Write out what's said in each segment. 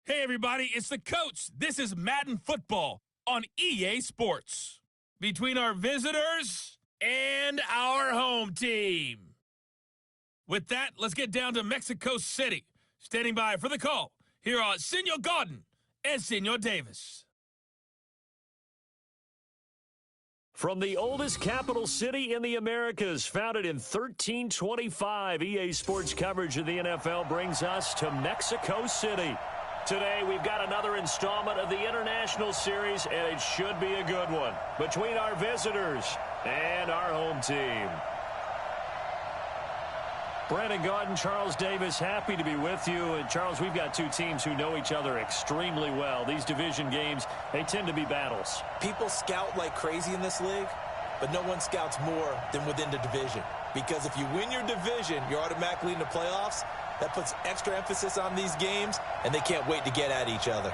Hey everybody, it's the coach. This is Madden football on EA Sports. Between our visitors and our home team. With that, let's get down to Mexico City. Standing by for the call, here are Senor Gordon and Senor Davis. From the oldest capital city in the Americas, founded in 1325, EA Sports coverage of the NFL brings us to Mexico City. Today, we've got another installment of the International Series, and it should be a good one, between our visitors and our home team. Brandon Gaudin, Charles Davis, happy to be with you. And Charles, we've got two teams who know each other extremely well. These division games, they tend to be battles. People scout like crazy in this league, but no one scouts more than within the division. Because if you win your division, you're automatically in the playoffs. That puts extra emphasis on these games, and they can't wait to get at each other.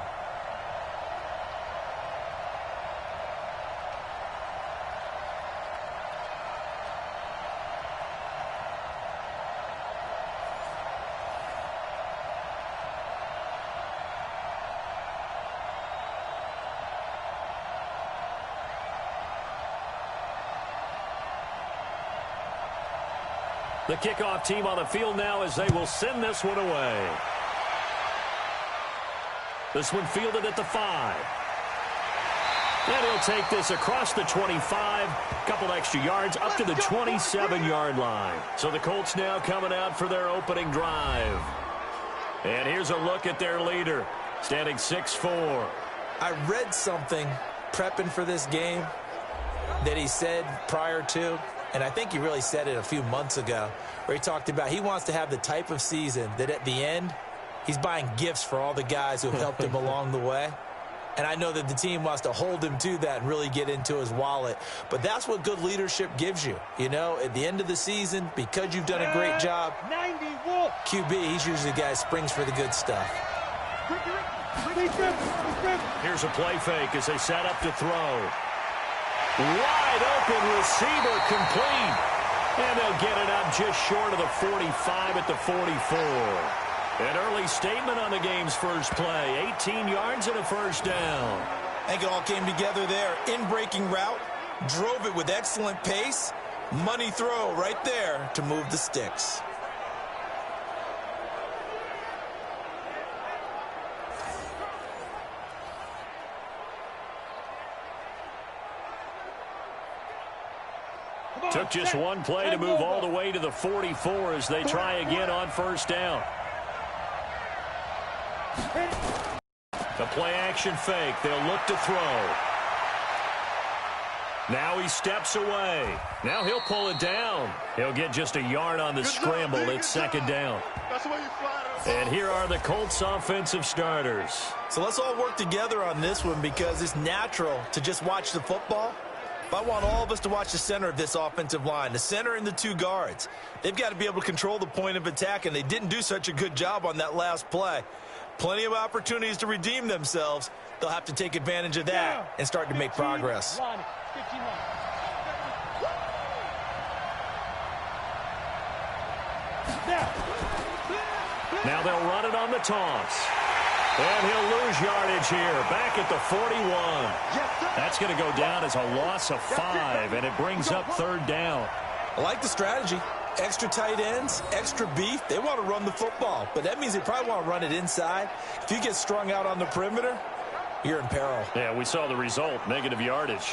The kickoff team on the field now as they will send this one away. This one fielded at the 5. And he'll take this across the 25, couple extra yards, up to the 27-yard line. So the Colts now coming out for their opening drive. And here's a look at their leader, standing 6'4". I read something prepping for this game that he said prior to, and I think he really said it a few months ago, where he talked about he wants to have the type of season that at the end, he's buying gifts for all the guys who helped him along the way. And I know that the team wants to hold him to that and really get into his wallet. But that's what good leadership gives you. You know, at the end of the season, because you've done a great job, QB, he's usually the guy who springs for the good stuff. Here's a play fake as they set up to throw. Wide open receiver, complete. And they'll get it up just short of the 45 at the 44. An early statement on the game's first play. 18 yards and a first down. I think it all came together there. In-breaking route, drove it with excellent pace. Money throw right there to move the sticks. Took just one play to move all the way to the 44 as they try again on first down. The play action fake. They'll look to throw. Now he steps away. Now he'll pull it down. He'll get just a yard on the scramble. It's second down. And here are the Colts offensive starters. So let's all work together on this one because it's natural to just watch the football. But I want all of us to watch the center of this offensive line, the center and the two guards. They've got to be able to control the point of attack, and they didn't do such a good job on that last play. Plenty of opportunities to redeem themselves. They'll have to take advantage of that and start to make progress. Now they'll run it on the toss. And he'll lose yardage here, back at the 41. That's going to go down as a loss of 5, and it brings up third down. I like the strategy. Extra tight ends, extra beef. They want to run the football, but that means they probably want to run it inside. If you get strung out on the perimeter, you're in peril. Yeah, we saw the result, negative yardage.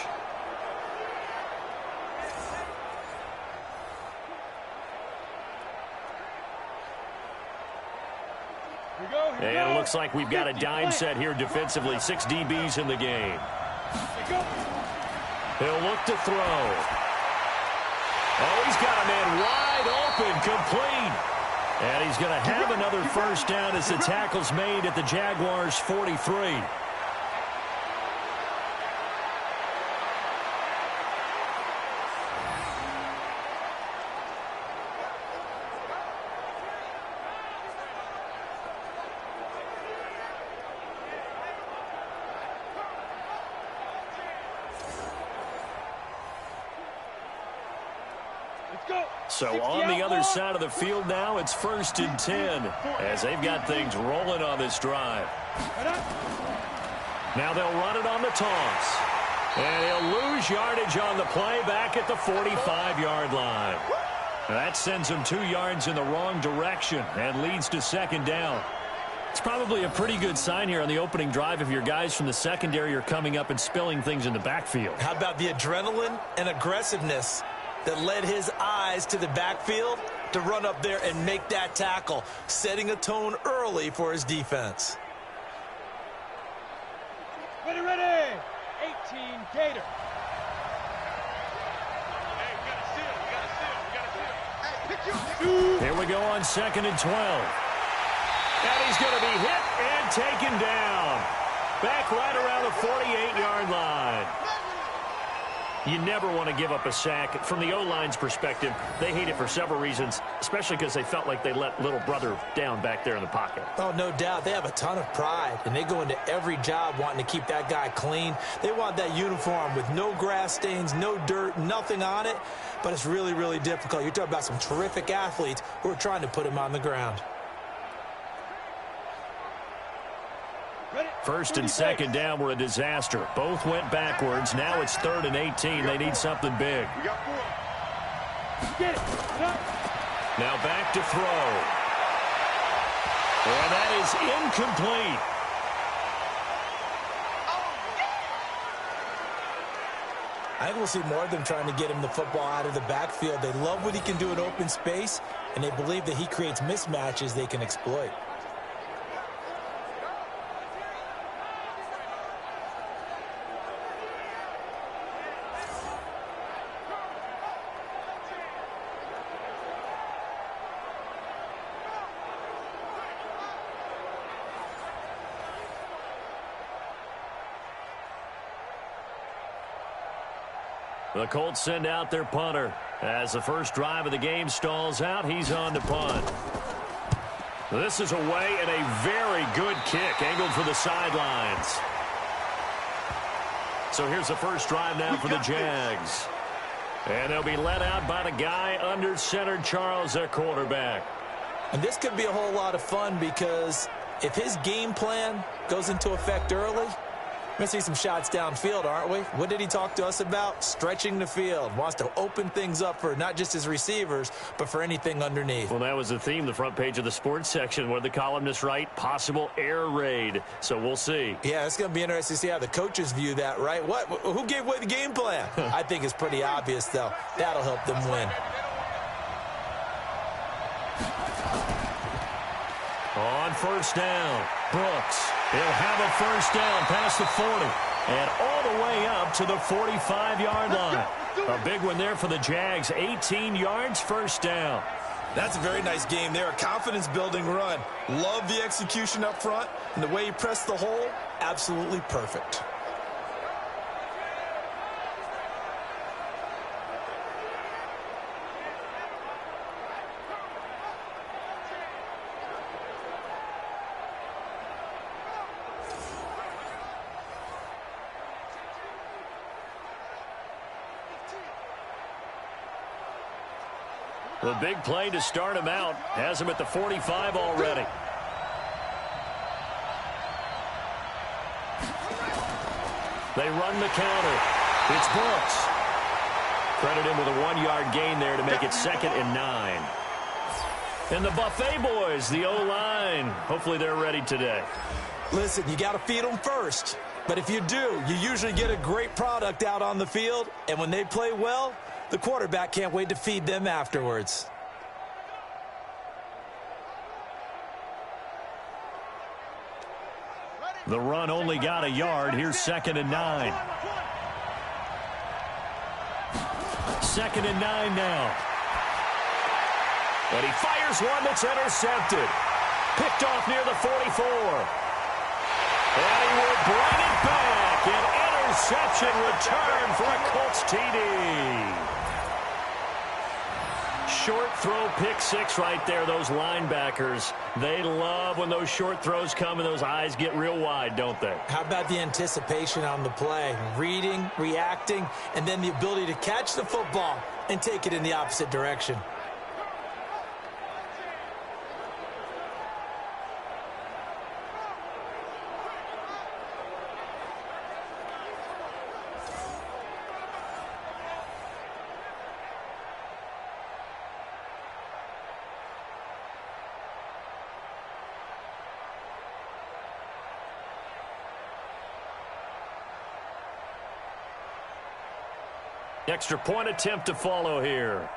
And it looks like we've got a dime set here defensively. 6 DBs in the game. He'll look to throw. Oh, he's got a man wide open, complete. And he's going to have another first down as the tackle's made at the Jaguars' 43. So on the other side of the field now, it's 1st and 10 as they've got things rolling on this drive. Now they'll run it on the toss. And he'll lose yardage on the play back at the 45-yard line. That sends him 2 yards in the wrong direction and leads to 2nd down. It's probably a pretty good sign here on the opening drive if your guys from the secondary are coming up and spilling things in the backfield. How about the adrenaline and aggressiveness that led his eyes to the backfield to run up there and make that tackle, setting a tone early for his defense. Ready, 18 Gator. Here we go on 2nd and 12. And he's going to be hit and taken down. Back right around the 48-yard line. You never want to give up a sack. From the O-line's perspective, they hate it for several reasons, especially because they felt like they let little brother down back there in the pocket. Oh, no doubt. They have a ton of pride, and they go into every job wanting to keep that guy clean. They want that uniform with no grass stains, no dirt, nothing on it, but it's really, really difficult. You're talking about some terrific athletes who are trying to put him on the ground. 1st and 2nd down were a disaster. Both went backwards. Now it's 3rd and 18. They need something big. Now back to throw. And that is incomplete. I think we'll see more of them trying to get him the football out of the backfield. They love what he can do in open space, and they believe that he creates mismatches they can exploit. The Colts send out their punter. As the first drive of the game stalls out, he's on to punt. This is away and a very good kick, angled for the sidelines. So here's the first drive now for the Jags. And they'll be let out by the guy under center, Charles, their quarterback. And this could be a whole lot of fun because if his game plan goes into effect early, we're going to see some shots downfield, aren't we? What did he talk to us about? Stretching the field. Wants to open things up for not just his receivers, but for anything underneath. Well, that was the theme, the front page of the sports section. What did the columnists write? Possible air raid. So we'll see. Yeah, it's going to be interesting to see how the coaches view that, right? Who gave away the game plan? I think it's pretty obvious, though. That'll help them win. On 1st down, Brooks. He'll have a 1st down past the 40 and all the way up to the 45-yard line. A big one there for the Jags. 18 yards, 1st down. That's a very nice game there. A confidence-building run. Love the execution up front, and the way he pressed the hole, absolutely perfect. The big play to start him out has him at the 45 already. They run the counter. It's Brooks. Credit him with a 1-yard gain there to make it 2nd and 9. And the Buffet boys, the O-line, hopefully they're ready today. Listen, you got to feed them first. But if you do, you usually get a great product out on the field. And when they play well, the quarterback can't wait to feed them afterwards. The run only got a yard. Here's 2nd and 9. 2nd and 9 now. And he fires one that's intercepted. Picked off near the 44. And he will bring it back. An interception return for a Colts TD. short throw pick six right there. Those linebackers, they love when those short throws come and those eyes get real wide, don't they? How about the anticipation on the play? Reading, reacting, and then the ability to catch the football and take it in the opposite direction. Extra point attempt to follow here.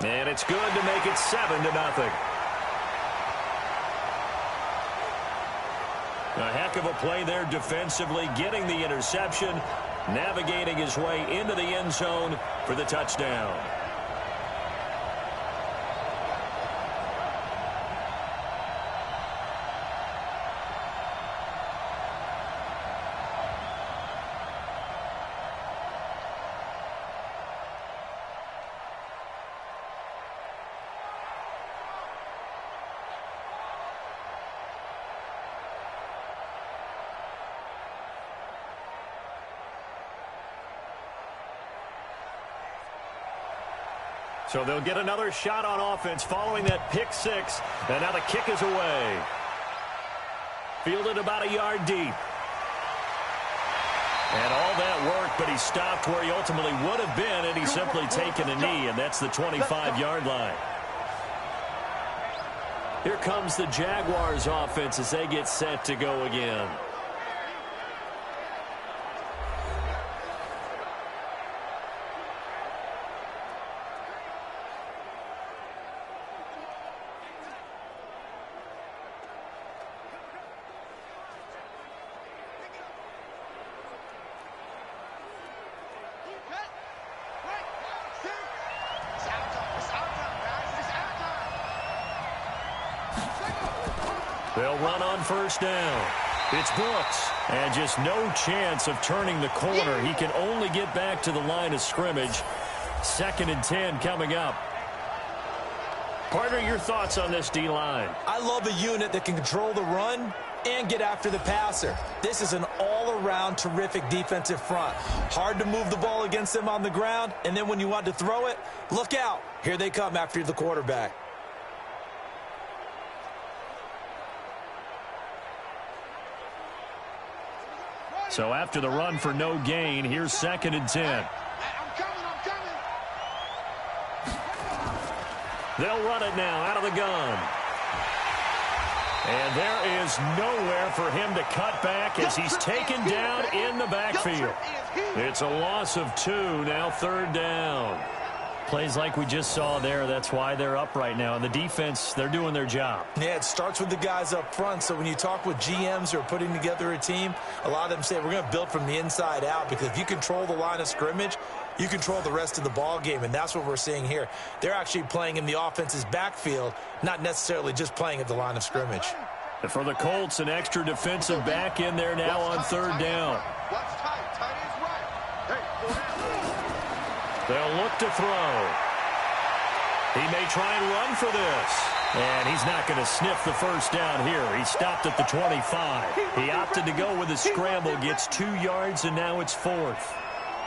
And it's good to make it 7-0. A heck of a play there defensively, getting the interception, navigating his way into the end zone for the touchdown. So they'll get another shot on offense following that pick six. And now the kick is away. Fielded about a yard deep. And all that work, but he stopped where he ultimately would have been, and he's simply taken a knee, and that's the 25-yard line. Here comes the Jaguars offense as they get set to go again. They'll run on first down. It's Brooks. And just no chance of turning the corner. He can only get back to the line of scrimmage. 2nd and 10 coming up. Partner, your thoughts on this D-line? I love a unit that can control the run and get after the passer. This is an all-around terrific defensive front. Hard to move the ball against them on the ground, and then when you want to throw it, look out. Here they come after the quarterback. So after the run for no gain, here's 2nd and 10. They'll run it now out of the gun. And there is nowhere for him to cut back as he's taken down in the backfield. It's a loss of 2, now 3rd down. Plays like we just saw there, that's why they're up right now. And the defense, they're doing their job. Yeah, it starts with the guys up front. So when you talk with GMs who are putting together a team, a lot of them say we're going to build from the inside out, because if you control the line of scrimmage, you control the rest of the ball game, and that's what we're seeing here. They're actually playing in the offense's backfield, not necessarily just playing at the line of scrimmage. And for the Colts, an extra defensive back in there now on 3rd down. They'll look to throw. He may try and run for this. And he's not going to sniff the first down here. He stopped at the 25. He opted to go with a scramble, gets 2 yards, and now it's 4th.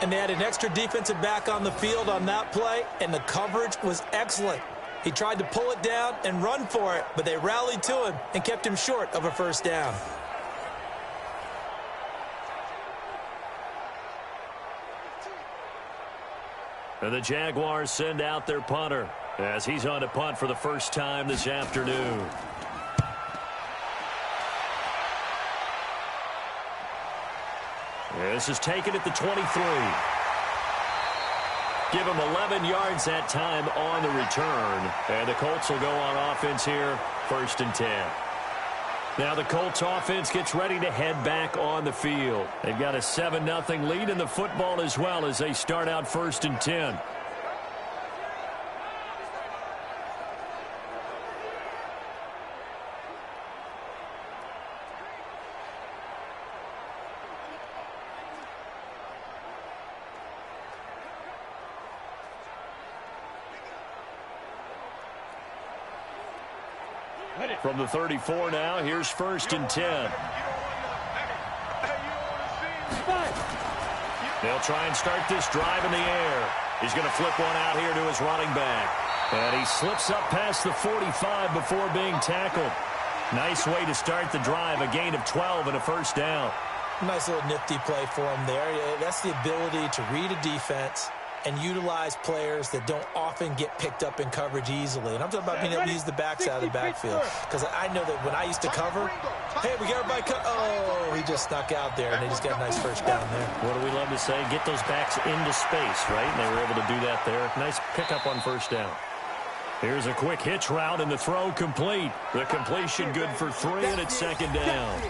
And they had an extra defensive back on the field on that play, and the coverage was excellent. He tried to pull it down and run for it, but they rallied to him and kept him short of a first down. And the Jaguars send out their punter as he's on to punt for the first time this afternoon. This is taken at the 23. Give him 11 yards that time on the return. And the Colts will go on offense here, 1st and 10. Now the Colts offense gets ready to head back on the field. They've got a 7-0 lead in the football as well as they start out 1st and 10. From the 34 now, here's 1st and 10. They'll try and start this drive in the air. He's going to flip one out here to his running back. And he slips up past the 45 before being tackled. Nice way to start the drive, a gain of 12 and a 1st down. Nice little nifty play for him there. That's the ability to read a defense and utilize players that don't often get picked up in coverage easily. And I'm talking about being able to use the backs out of the backfield. Because I know that when I used to cover, hey, we got everybody oh, he just snuck out there, and they just got a nice 1st down there. What do we love to say? Get those backs into space, right? And they were able to do that there. Nice pickup on 1st down. Here's a quick hitch route, and the throw complete. The completion good for 3, and it's 2nd down.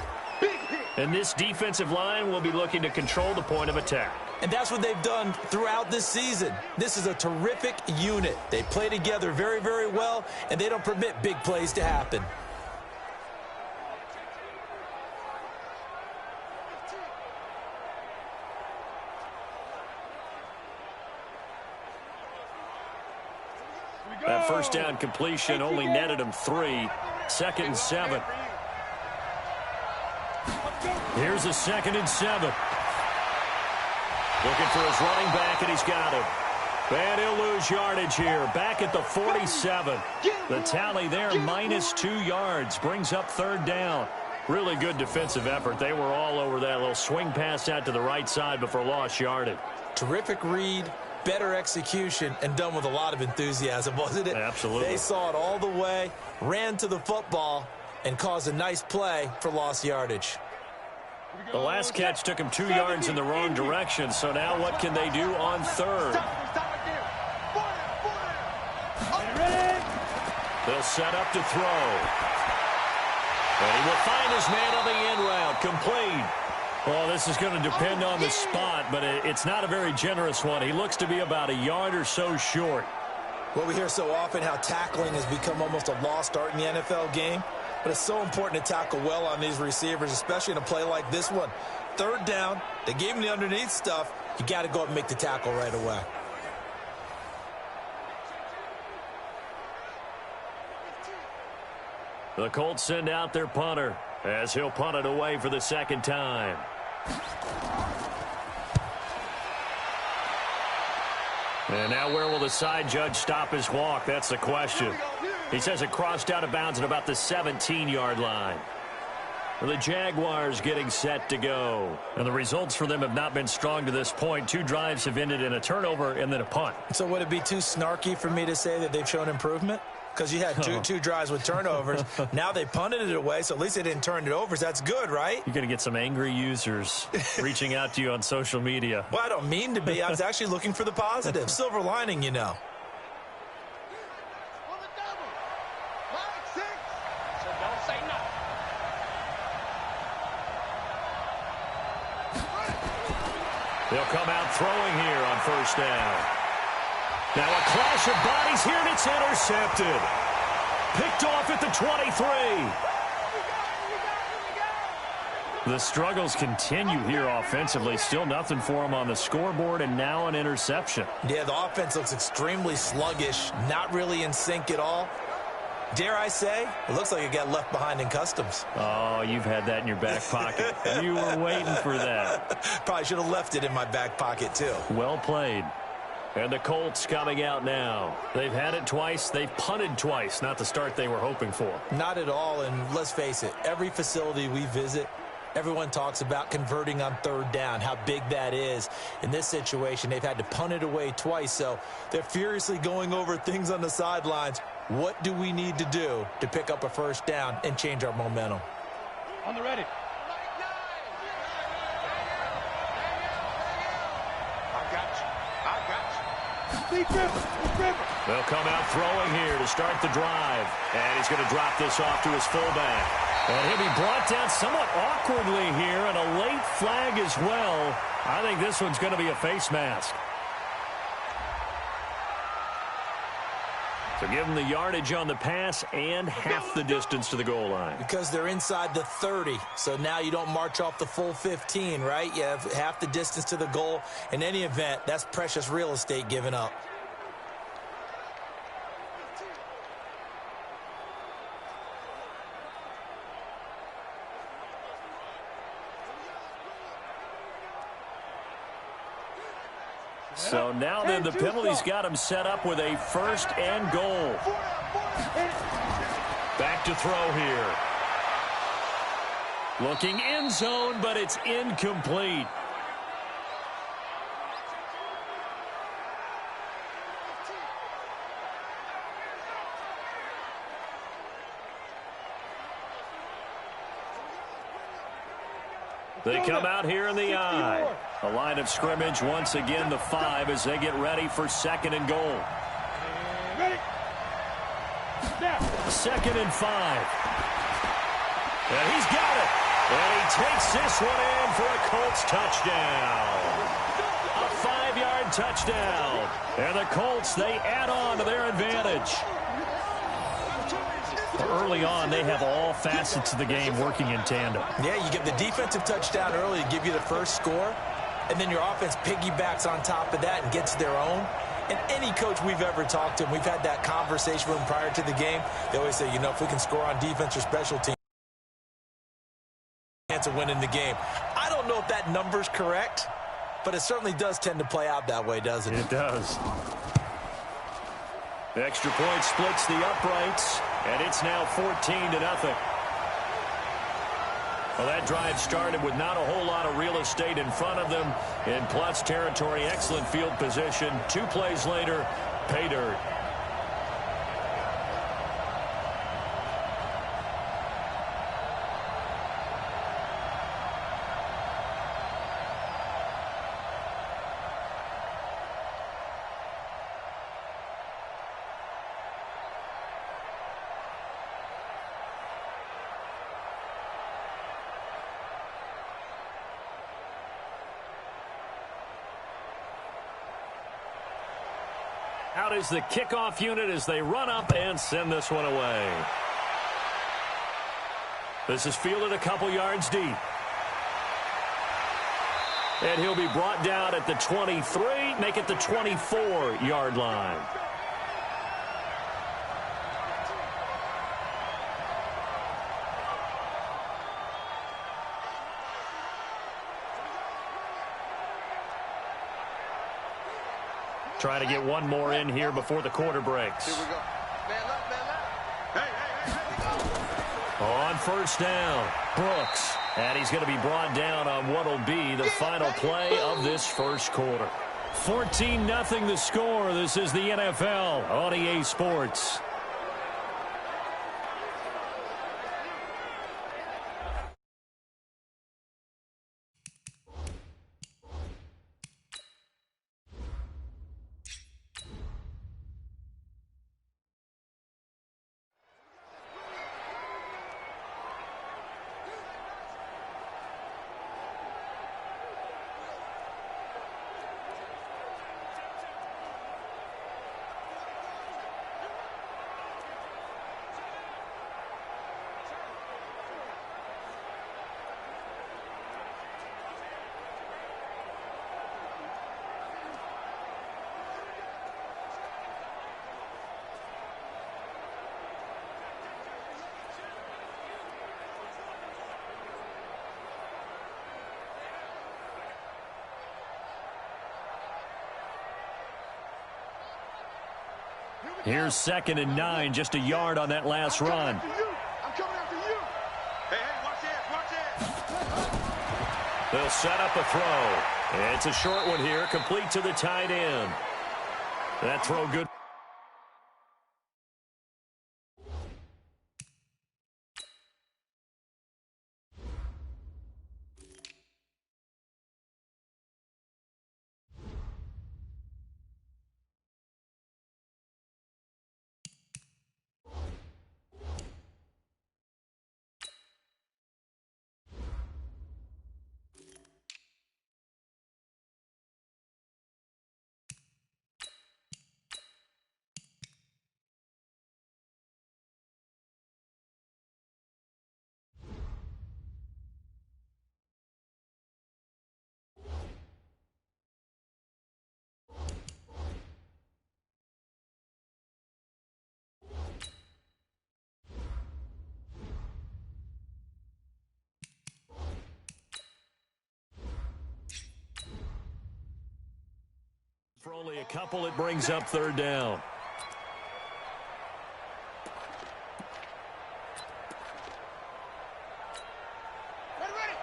And this defensive line will be looking to control the point of attack. And that's what they've done throughout this season. This is a terrific unit. They play together very, very well, and they don't permit big plays to happen. That 1st down completion only netted him 3. 2nd and 7. Here's a 2nd and 7. Looking for his running back, and he's got him. And he'll lose yardage here. Back at the 47. The tally there, -2 yards. Brings up 3rd down. Really good defensive effort. They were all over that little swing pass out to the right side before lost yardage. Terrific read, better execution, and done with a lot of enthusiasm, wasn't it? Absolutely. They saw it all the way, ran to the football, and caused a nice play for lost yardage. The last catch took him 2 yards in the wrong direction, so now what can they do on 3rd? They'll set up to throw. And he will find his man on the end route, complete. Well, this is going to depend on the spot, but it's not a very generous one. He looks to be about a yard or so short. Well, we hear so often how tackling has become almost a lost art in the NFL game. But it's so important to tackle well on these receivers, especially in a play like this one. 3rd down, they gave him the underneath stuff. You got to go up and make the tackle right away. The Colts send out their punter as he'll punt it away for the 2nd time. And now where will the side judge stop his walk? That's the question. He says it crossed out of bounds at about the 17-yard line. The Jaguars getting set to go. And the results for them have not been strong to this point. 2 drives have ended in a turnover and then a punt. So would it be too snarky for me to say that they've shown improvement? Because you had two drives with turnovers. Now they punted it away, so at least they didn't turn it over. So that's good, right? You're going to get some angry users reaching out to you on social media. Well, I don't mean to be. I was actually looking for the positive. Silver lining, you know. They'll come out throwing here on 1st down. Now a clash of bodies here, and it's intercepted. Picked off at the 23. The struggles continue here offensively. Still nothing for them on the scoreboard, and now an interception. Yeah, the offense looks extremely sluggish, not really in sync at all. Dare I say, it looks like it got left behind in customs. Oh, you've had that in your back pocket. You were waiting for that. Probably should have left it in my back pocket, too. Well played. And the Colts coming out now. They've had it twice. They've punted twice. Not the start they were hoping for. Not at all, and let's face it, every facility we visit, everyone talks about converting on 3rd down, how big that is. In this situation, they've had to punt it away twice, so they're furiously going over things on the sidelines. What do we need to do to pick up a 1st down and change our momentum? On the ready. They'll come out throwing here to start the drive. And he's going to drop this off to his fullback. And he'll be brought down somewhat awkwardly here, and a late flag as well. I think this one's going to be a face mask. So give them the yardage on the pass and half the distance to the goal line. Because they're inside the 30, so now you don't march off the full 15, right? You have half the distance to the goal. In any event, that's precious real estate given up. So now then the penalty's got him set up with a 1st and goal. Back to throw here. Looking end zone, but it's incomplete. They come out here in the I. A line of scrimmage, once again, the 5 as they get ready for 2nd and goal. Ready. Snap. 2nd and 5. And he's got it. And he takes this one in for a Colts touchdown. A 5-yard touchdown. And the Colts, they add on to their advantage. Early on, they have all facets of the game working in tandem. Yeah, you get the defensive touchdown early to give you the first score, and then your offense piggybacks on top of that and gets their own. And any coach we've ever talked to, and we've had that conversation with them prior to the game, they always say, you know, if we can score on defense or special teams, chance of winning the game. I don't know if that number's correct, but it certainly does tend to play out that way, doesn't it? It does. The extra point splits the uprights, and it's now 14-0. Well, that drive started with not a whole lot of real estate in front of them. In plus territory, excellent field position. 2 plays later, pay dirt. Out is the kickoff unit as they run up and send this one away. This is fielded a couple yards deep. And he'll be brought down at the 23, make it the 24-yard line. Trying to get one more in here before the quarter breaks. Here we go. Man left, man left. On 1st down, Brooks. And he's going to be brought down on what will be the final play of this first quarter. 14-0 the score. This is the NFL on EA Sports. Here's 2nd and 9, just a yard on that last run. I'm coming after you. Hey, watch this. They'll set up a throw. It's a short one here, complete to the tight end. That throw good. couple it brings up third down.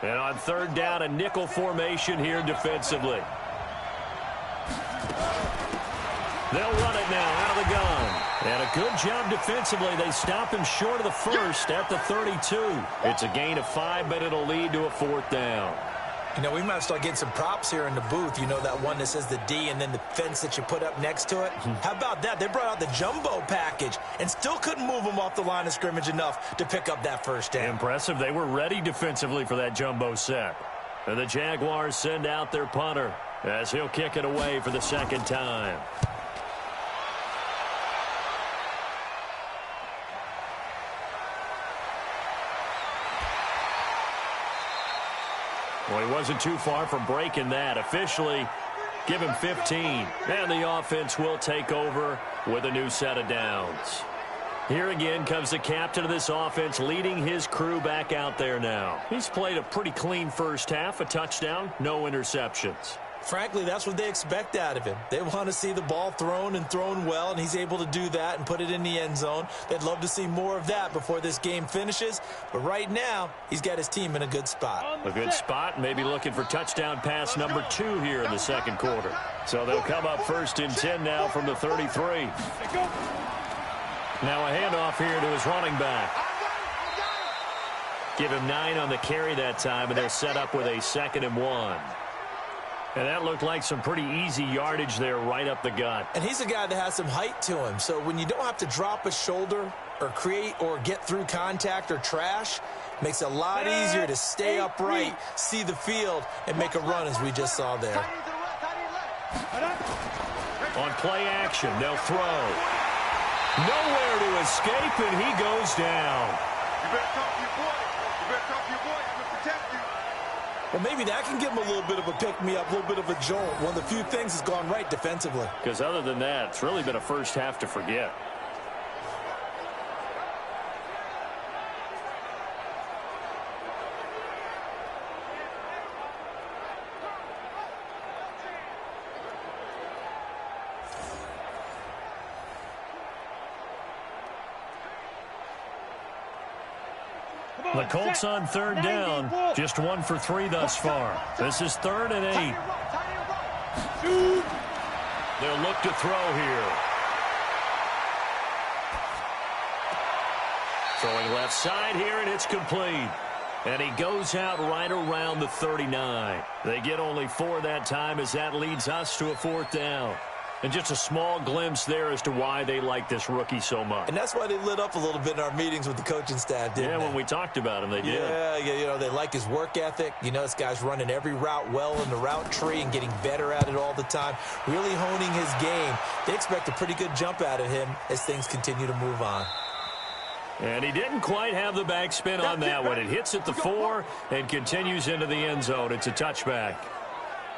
And on third down, a nickel formation here defensively. They'll run it now out of the gun. And a good job defensively. They stop him short of the first at the 32. It's a gain of 5, but it'll lead to a fourth down. You know, we might start getting some props here in the booth. You know, that one that says the D and then the fence that you put up next to it? How about that? They brought out the jumbo package and still couldn't move them off the line of scrimmage enough to pick up that first down. Impressive. They were ready defensively for that jumbo set. And the Jaguars send out their punter as he'll kick it away for the second time. Well, he wasn't too far from breaking that. Officially, give him 15. And the offense will take over with a new set of downs. Here again comes the captain of this offense, leading his crew back out there now. He's played a pretty clean first half, a touchdown, no interceptions. Frankly, that's what they expect out of him. They want to see the ball thrown and thrown well, and he's able to do that and put it in the end zone. They'd love to see more of that before this game finishes. But right now, he's got his team in a good spot. A good spot, maybe looking for touchdown pass number 2 here in the second quarter. So they'll come up first and 10 now from the 33. Now a handoff here to his running back. Give him 9 on the carry that time, and they're set up with a 2nd and 1. And that looked like some pretty easy yardage there right up the gut. And he's a guy that has some height to him. So when you don't have to drop a shoulder or create or get through contact or trash, makes it a lot easier to stay upright, see the field, and make a run as we just saw there. On play action, they'll throw. Nowhere to escape, and he goes down. You better talk to your boy. You better talk to your boy. He's going to protect you. Well, maybe that can give him a little bit of a pick-me-up, a little bit of a jolt. One of the few things that's gone right defensively. Because other than that, it's really been a first half to forget. The Colts on third down, just 1 for 3 thus far. This is 3rd and 8. They'll look to throw here. Throwing left side here, and it's complete. And he goes out right around the 39. They get only 4 that time as that leads us to a 4th down. And just a small glimpse there as to why they like this rookie so much. And that's why they lit up a little bit in our meetings with the coaching staff, didn't they? Yeah, when we talked about him, they did. Yeah, you know, they like his work ethic. You know, this guy's running every route well in the route tree and getting better at it all the time, really honing his game. They expect a pretty good jump out of him as things continue to move on. And he didn't quite have the backspin on that one. It hits at the 4 and continues into the end zone. It's a touchback.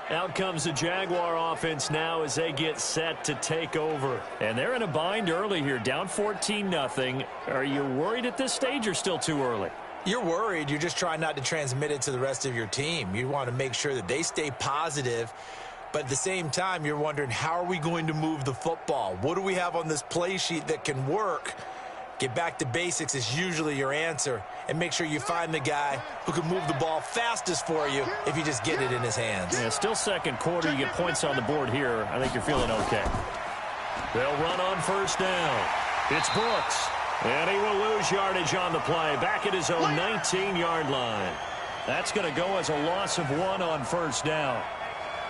Out comes the Jaguar offense now as they get set to take over. And they're in a bind early here, down 14-0. Are you worried at this stage or still too early? You're worried. You're just trying not to transmit it to the rest of your team. You want to make sure that they stay positive. But at the same time, you're wondering, how are we going to move the football? What do we have on this play sheet that can work? Get back to basics is usually your answer. And make sure you find the guy who can move the ball fastest for you if you just get it in his hands. Yeah, still second quarter. You get points on the board here. I think you're feeling okay. They'll run on first down. It's Brooks. And he will lose yardage on the play. Back at his own 19-yard line. That's going to go as a loss of 1 on first down.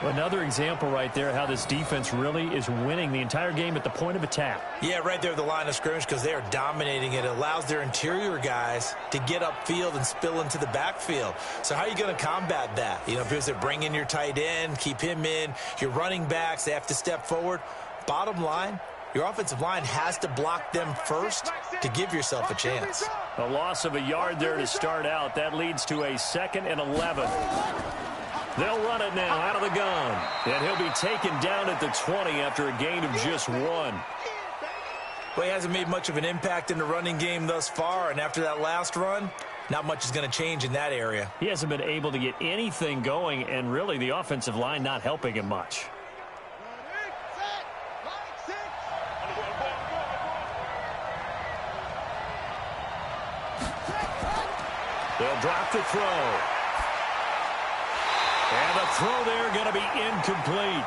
Another example right there how this defense really is winning the entire game at the point of attack. Yeah, right there at the line of scrimmage because they are dominating it. It allows their interior guys to get upfield and spill into the backfield. So how are you going to combat that? You know, if you're bring in your tight end, keep him in, your running backs, they have to step forward. Bottom line, your offensive line has to block them first to give yourself a chance. A loss of a yard there to start out. That leads to a 2nd and 11. They'll run it now out of the gun. And he'll be taken down at the 20 after a gain of just 1. Well, he hasn't made much of an impact in the running game thus far. And after that last run, not much is going to change in that area. He hasn't been able to get anything going, and really the offensive line not helping him much. They'll drop the throw. And the throw there going to be incomplete.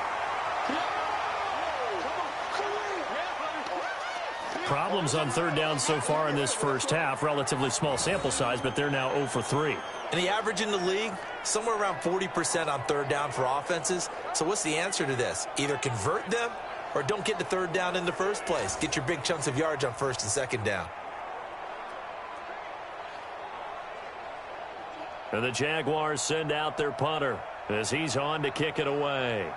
Problems on third down so far in this first half. Relatively small sample size, but they're now 0 for 3. And the average in the league, somewhere around 40% on third down for offenses. So what's the answer to this? Either convert them or don't get to third down in the first place. Get your big chunks of yards on first and second down. And the Jaguars send out their punter as he's on to kick it away.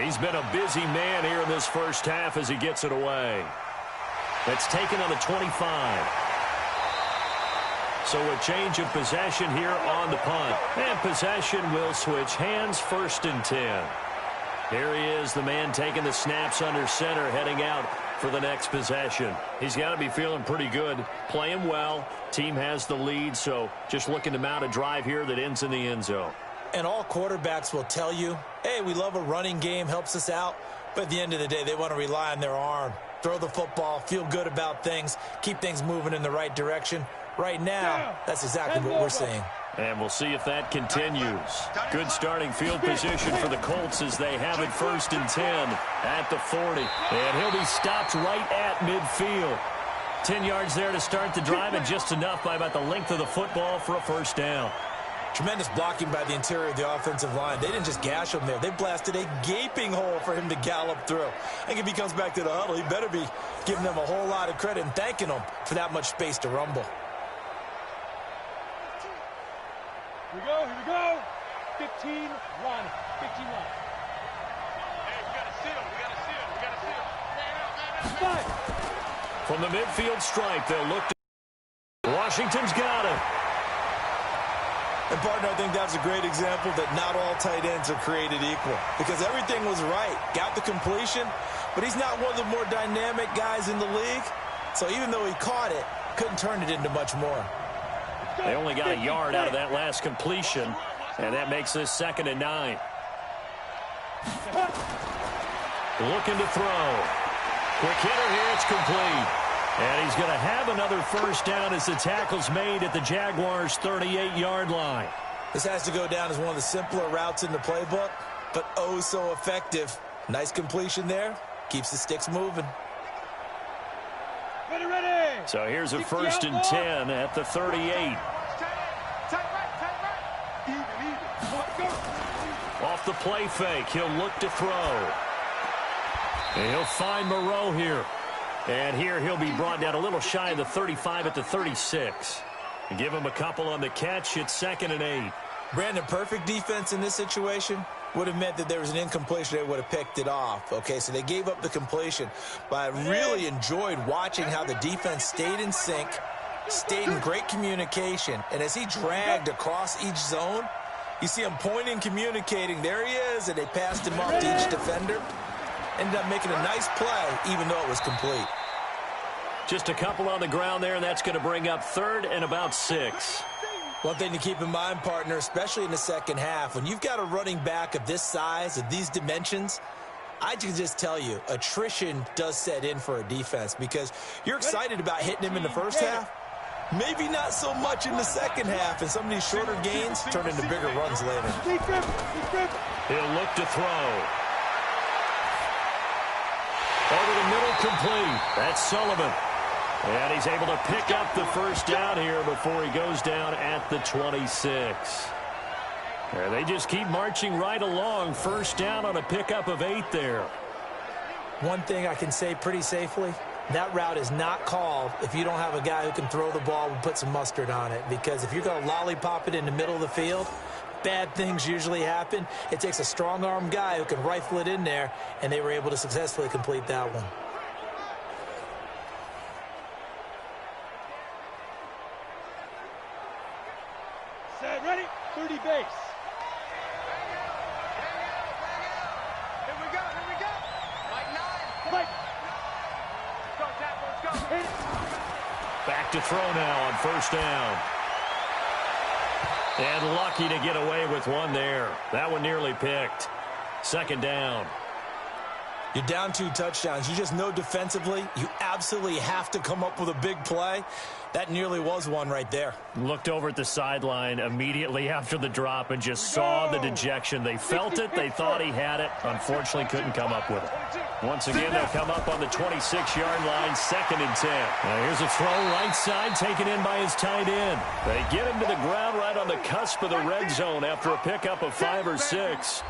He's been a busy man here in this first half as he gets it away. That's taken on the 25. So a change of possession here on the punt. And possession will switch hands, 1st and 10. Here he is, the man taking the snaps under center, heading out for the next possession. He's got to be feeling pretty good, playing well. Team has the lead, so just looking to mount a drive here that ends in the end zone. And all quarterbacks will tell you, hey, we love a running game, helps us out. But at the end of the day, they want to rely on their arm. Throw the football, feel good about things, keep things moving in the right direction. Right now, that's exactly what we're seeing. And we'll see if that continues. Good starting field position for the Colts as they have it 1st and 10 at the 40. And he'll be stopped right at midfield. 10 yards there to start the drive, and just enough by about the length of the football for a first down. Tremendous blocking by the interior of the offensive line. They didn't just gash him there. They blasted a gaping hole for him to gallop through. I think if he comes back to the huddle, he better be giving them a whole lot of credit and thanking them for that much space to rumble. Here we go. 15 run. 15 run. Hey, we got to seal. We got to seal. Five. From the midfield stripe, they'll look to Washington's got it. And, partner, I think that's a great example that not all tight ends are created equal, because everything was right. Got the completion, but he's not one of the more dynamic guys in the league. So even though he caught it, couldn't turn it into much more. They only got a yard out of that last completion, and that makes this 2nd and 9. Looking to throw. Quick hitter here, it's complete. And he's going to have another first down as the tackle's made at the Jaguars' 38-yard line. This has to go down as one of the simpler routes in the playbook, but oh so effective. Nice completion there. Keeps the sticks moving. Ready. So here's a 1st and 10 at the 38. Tight right. Even. Off the play fake, he'll look to throw. And he'll find Moreau here. And here he'll be brought down a little shy of the 35 at the 36. Give him a couple on the catch. It's 2nd and 8. Brandon, perfect defense in this situation would have meant that there was an incompletion. They would have picked it off. Okay, so they gave up the completion. But I really enjoyed watching how the defense stayed in sync, stayed in great communication. And as he dragged across each zone, you see him pointing, communicating. There he is, and they passed him off to each defender. Ended up making a nice play, even though it was complete. Just a couple on the ground there, and that's going to bring up 3rd and about 6. One thing to keep in mind, partner, especially in the second half, when you've got a running back of this size, of these dimensions, I can just tell you, attrition does set in for a defense, because you're excited about hitting him in the first half. Maybe not so much in the second half, and some of these shorter gains turn into bigger runs later. He'll look to throw. Over the middle, complete. That's Sullivan. And he's able to pick up the first down here before he goes down at the 26. And they just keep marching right along. First down on a pickup of 8 there. One thing I can say pretty safely, that route is not called if you don't have a guy who can throw the ball and put some mustard on it. Because if you're going to lollipop it in the middle of the field, bad things usually happen. It takes a strong-arm guy who can rifle it in there, and they were able to successfully complete that one. Set, ready, 30 base. Here we go. Like 9. Fight. Let's go. Hit it. Back to throw now on first down. And lucky to get away with one there. That one nearly picked. 2nd down. You're down 2 touchdowns. You just know defensively you absolutely have to come up with a big play. That nearly was one right there. Looked over at the sideline immediately after the drop and just saw the dejection. They felt it. They thought he had it. Unfortunately, couldn't come up with it. Once again, they'll come up on the 26-yard line, 2nd and 10. Now here's a throw right side, taken in by his tight end. They get him to the ground right on the cusp of the red zone after a pickup of 5 or 6.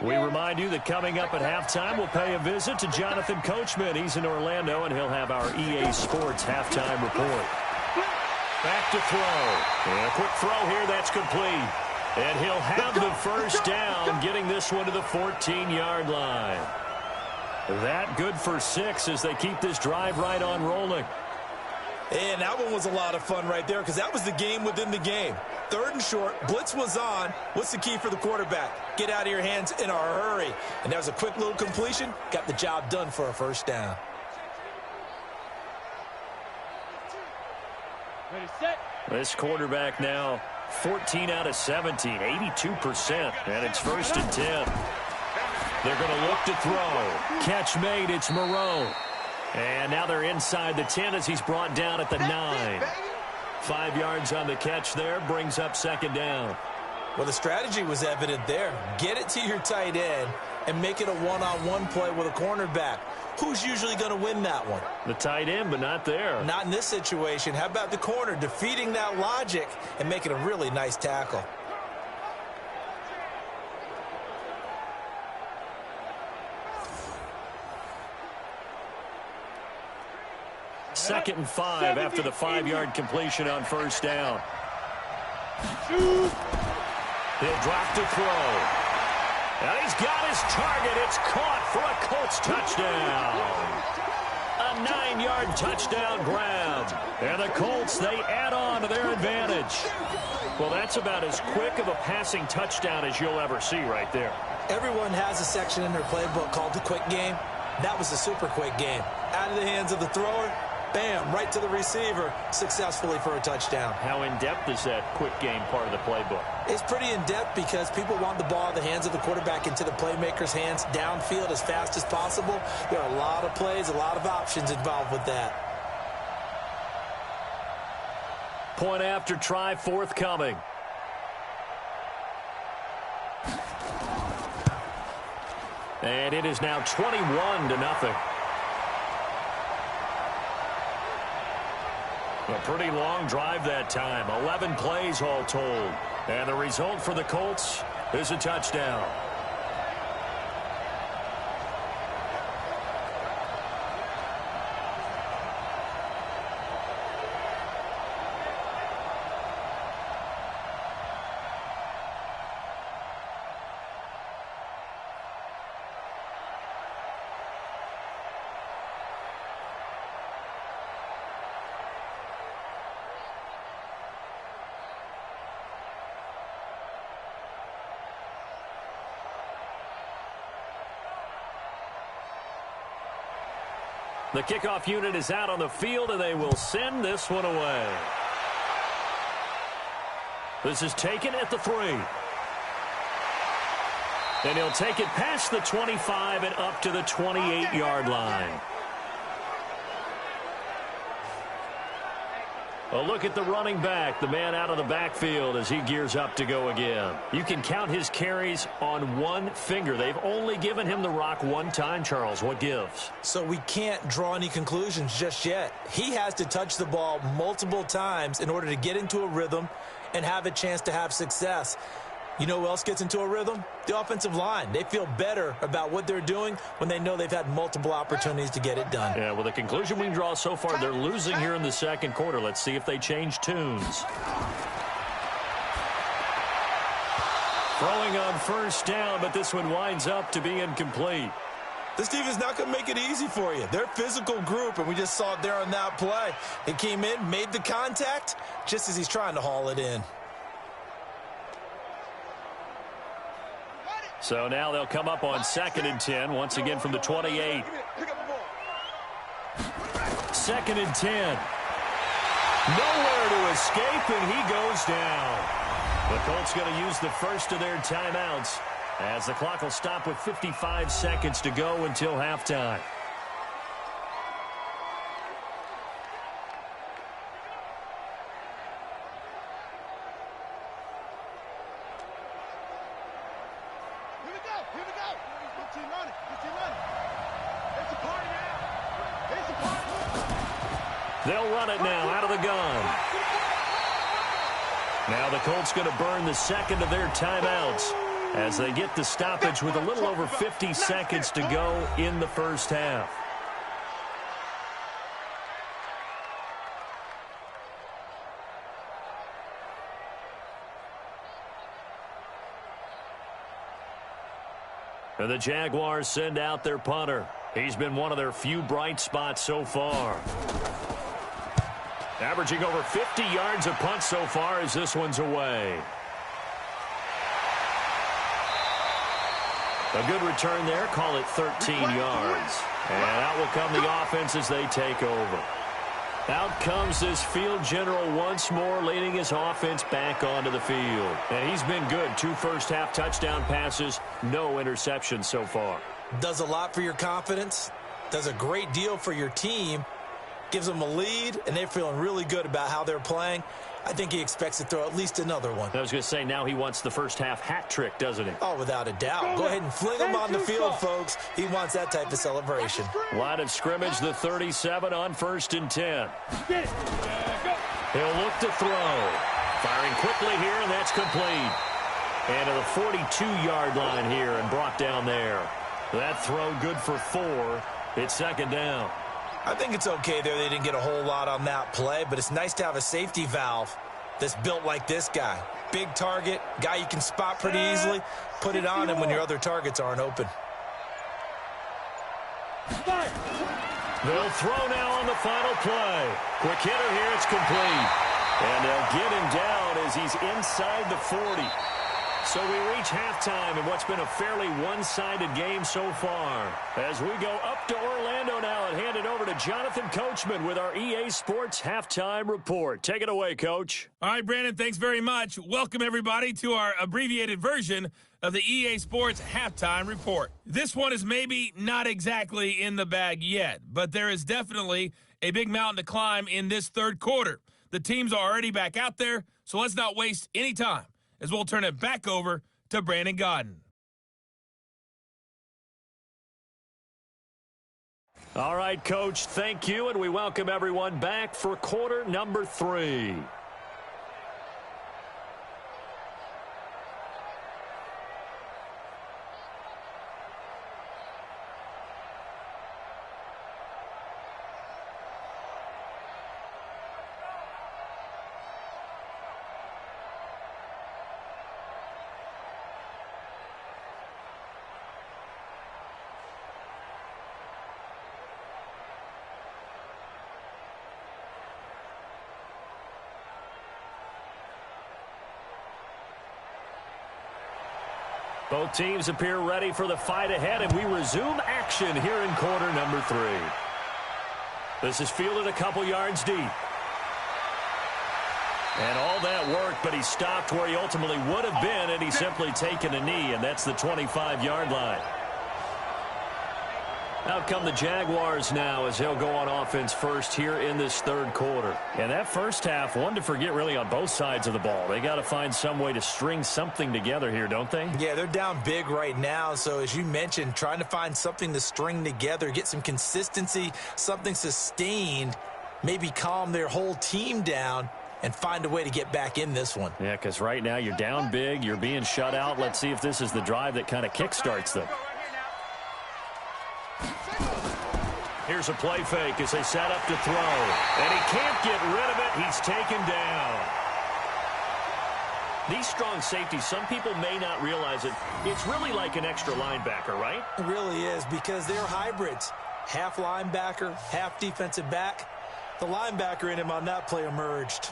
We remind you that coming up at halftime, we'll pay a visit to Jonathan Coachman. He's in Orlando, and he'll have our EA Sports halftime report. Back to throw. And a quick throw here. That's complete. And he'll have the first down, getting this one to the 14-yard line. That good for 6 as they keep this drive right on rolling. And that one was a lot of fun right there because that was the game within the game. 3rd and short, blitz was on. What's the key for the quarterback? Get out of your hands in a hurry. And that was a quick little completion. Got the job done for a first down. Ready, set. This quarterback now 14 out of 17, 82%. And it's 1st and 10. They're going to look to throw. Catch made. It's Moreau. And now they're inside the 10 as he's brought down at the 9. 5 yards on the catch there, brings up 2nd down. Well, the strategy was evident there. Get it to your tight end and make it a one-on-one play with a cornerback. Who's usually going to win that one? The tight end, but not there. Not in this situation. How about the corner defeating that logic and making a really nice tackle? Second and 5 after the 5-yard completion on first down. He'll drop to throw. And he's got his target. It's caught for a Colts touchdown. A 9-yard touchdown grab. And the Colts, they add on to their advantage. Well, that's about as quick of a passing touchdown as you'll ever see right there. Everyone has a section in their playbook called the quick game. That was a super quick game. Out of the hands of the thrower. Bam, right to the receiver, successfully for a touchdown. How in-depth is that quick game part of the playbook? It's pretty in-depth because people want the ball in the hands of the quarterback into the playmaker's hands downfield as fast as possible. There are a lot of plays, a lot of options involved with that. Point after try forthcoming. And it is now 21-0. A pretty long drive that time. 11 plays all told. And the result for the Colts is a touchdown. The kickoff unit is out on the field, and they will send this one away. This is taken at the 3. And he'll take it past the 25 and up to the 28-yard line. A look at the running back, the man out of the backfield as he gears up to go again. You can count his carries on one finger. They've only given him the rock one time, Charles. What gives? So we can't draw any conclusions just yet. He has to touch the ball multiple times in order to get into a rhythm and have a chance to have success. You know who else gets into a rhythm? The offensive line. They feel better about what they're doing when they know they've had multiple opportunities to get it done. Yeah, well, the conclusion we can draw so far, they're losing here in the second quarter. Let's see if they change tunes. Throwing on first down, but this one winds up to be incomplete. This team is not going to make it easy for you. They're a physical group, and we just saw it there on that play. He came in, made the contact, just as he's trying to haul it in. So now they'll come up on 2nd and 10, once again from the 28. 2nd and 10. Nowhere to escape, and he goes down. The Colts going to use the first of their timeouts as the clock will stop with 55 seconds to go until halftime. Here we go. Here we go. Good team running. Good team running. It's a party now. It's a party. They'll run it now out of the gun. Now the Colts going to burn the second of their timeouts as they get the stoppage with a little over 50 seconds to go in the first half. And the Jaguars send out their punter. He's been one of their few bright spots so far. Averaging over 50 yards a punt so far as this one's away. A good return there. Call it 13 yards. And out will come the offense as they take over. Out comes this field general once more, leading his offense back onto the field. And he's been good. 2 first-half touchdown passes, no interceptions so far. Does a lot for your confidence. Does a great deal for your team. Gives them a lead, and they're feeling really good about how they're playing. I think he expects to throw at least another one. I was going to say, now he wants the first-half hat trick, doesn't he? Oh, without a doubt. Go ahead and fling him on the field, folks. He wants that type of celebration. Line of scrimmage, the 37 on 1st and 10. He'll look to throw. Firing quickly here, and that's complete. And to the 42-yard line here and brought down there. That throw good for 4. It's second down. I think it's okay there. They didn't get a whole lot on that play, but it's nice to have a safety valve that's built like this guy. Big target, guy you can spot pretty easily. Put it on him when your other targets aren't open. They'll throw now on the final play. Quick hitter here, it's complete. And they'll get him down as he's inside the 40. So we reach halftime in what's been a fairly one-sided game so far. As we go up to Orlando now and hand it over to Jonathan Coachman with our EA Sports Halftime Report. Take it away, Coach. All right, Brandon, thanks very much. Welcome, everybody, to our abbreviated version of the EA Sports Halftime Report. This one is maybe not exactly in the bag yet, but there is definitely a big mountain to climb in this third quarter. The teams are already back out there, so let's not waste any time, as we'll turn it back over to Brandon Godden. All right, Coach, thank you, and we welcome everyone back for quarter number 3. Both teams appear ready for the fight ahead, and we resume action here in quarter number 3. This is fielded a couple yards deep. And all that work, but he stopped where he ultimately would have been, and he's simply taken a knee, and that's the 25-yard line. Out come the Jaguars now as they'll go on offense first here in this third quarter. And that first half, one to forget really on both sides of the ball. They got to find some way to string something together here, don't they? Yeah, they're down big right now. So as you mentioned, trying to find something to string together, get some consistency, something sustained, maybe calm their whole team down and find a way to get back in this one. Yeah, because right now you're down big, you're being shut out. Let's see if this is the drive that kind of kickstarts them. Here's a play fake as they set up to throw. And he can't get rid of it. He's taken down. These strong safeties, some people may not realize it. It's really like an extra linebacker, right? It really is, because they're hybrids. Half linebacker, half defensive back. The linebacker in him on that play emerged.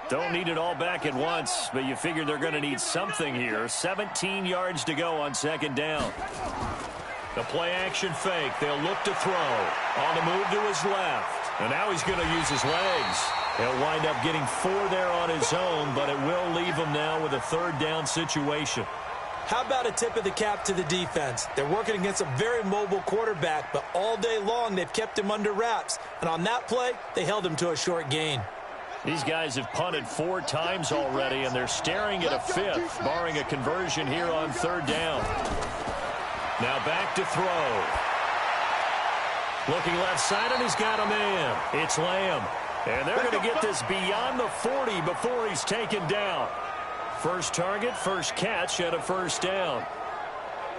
Don't need it all back at once, but you figure they're going to need something here. 17 yards to go on second down. The play-action fake. They'll look to throw. On the move to his left. And now he's going to use his legs. He'll wind up getting 4 there on his own, but it will leave him now with a third down situation. How about a tip of the cap to the defense? They're working against a very mobile quarterback, but all day long they've kept him under wraps. And on that play, they held him to a short gain. These guys have punted 4 times already, and they're staring at a 5th, barring a conversion here on third down. Now back to throw. Looking left side, and he's got a man. It's Lamb. And they're going to get this beyond the 40 before he's taken down. First target, first catch, and a first down.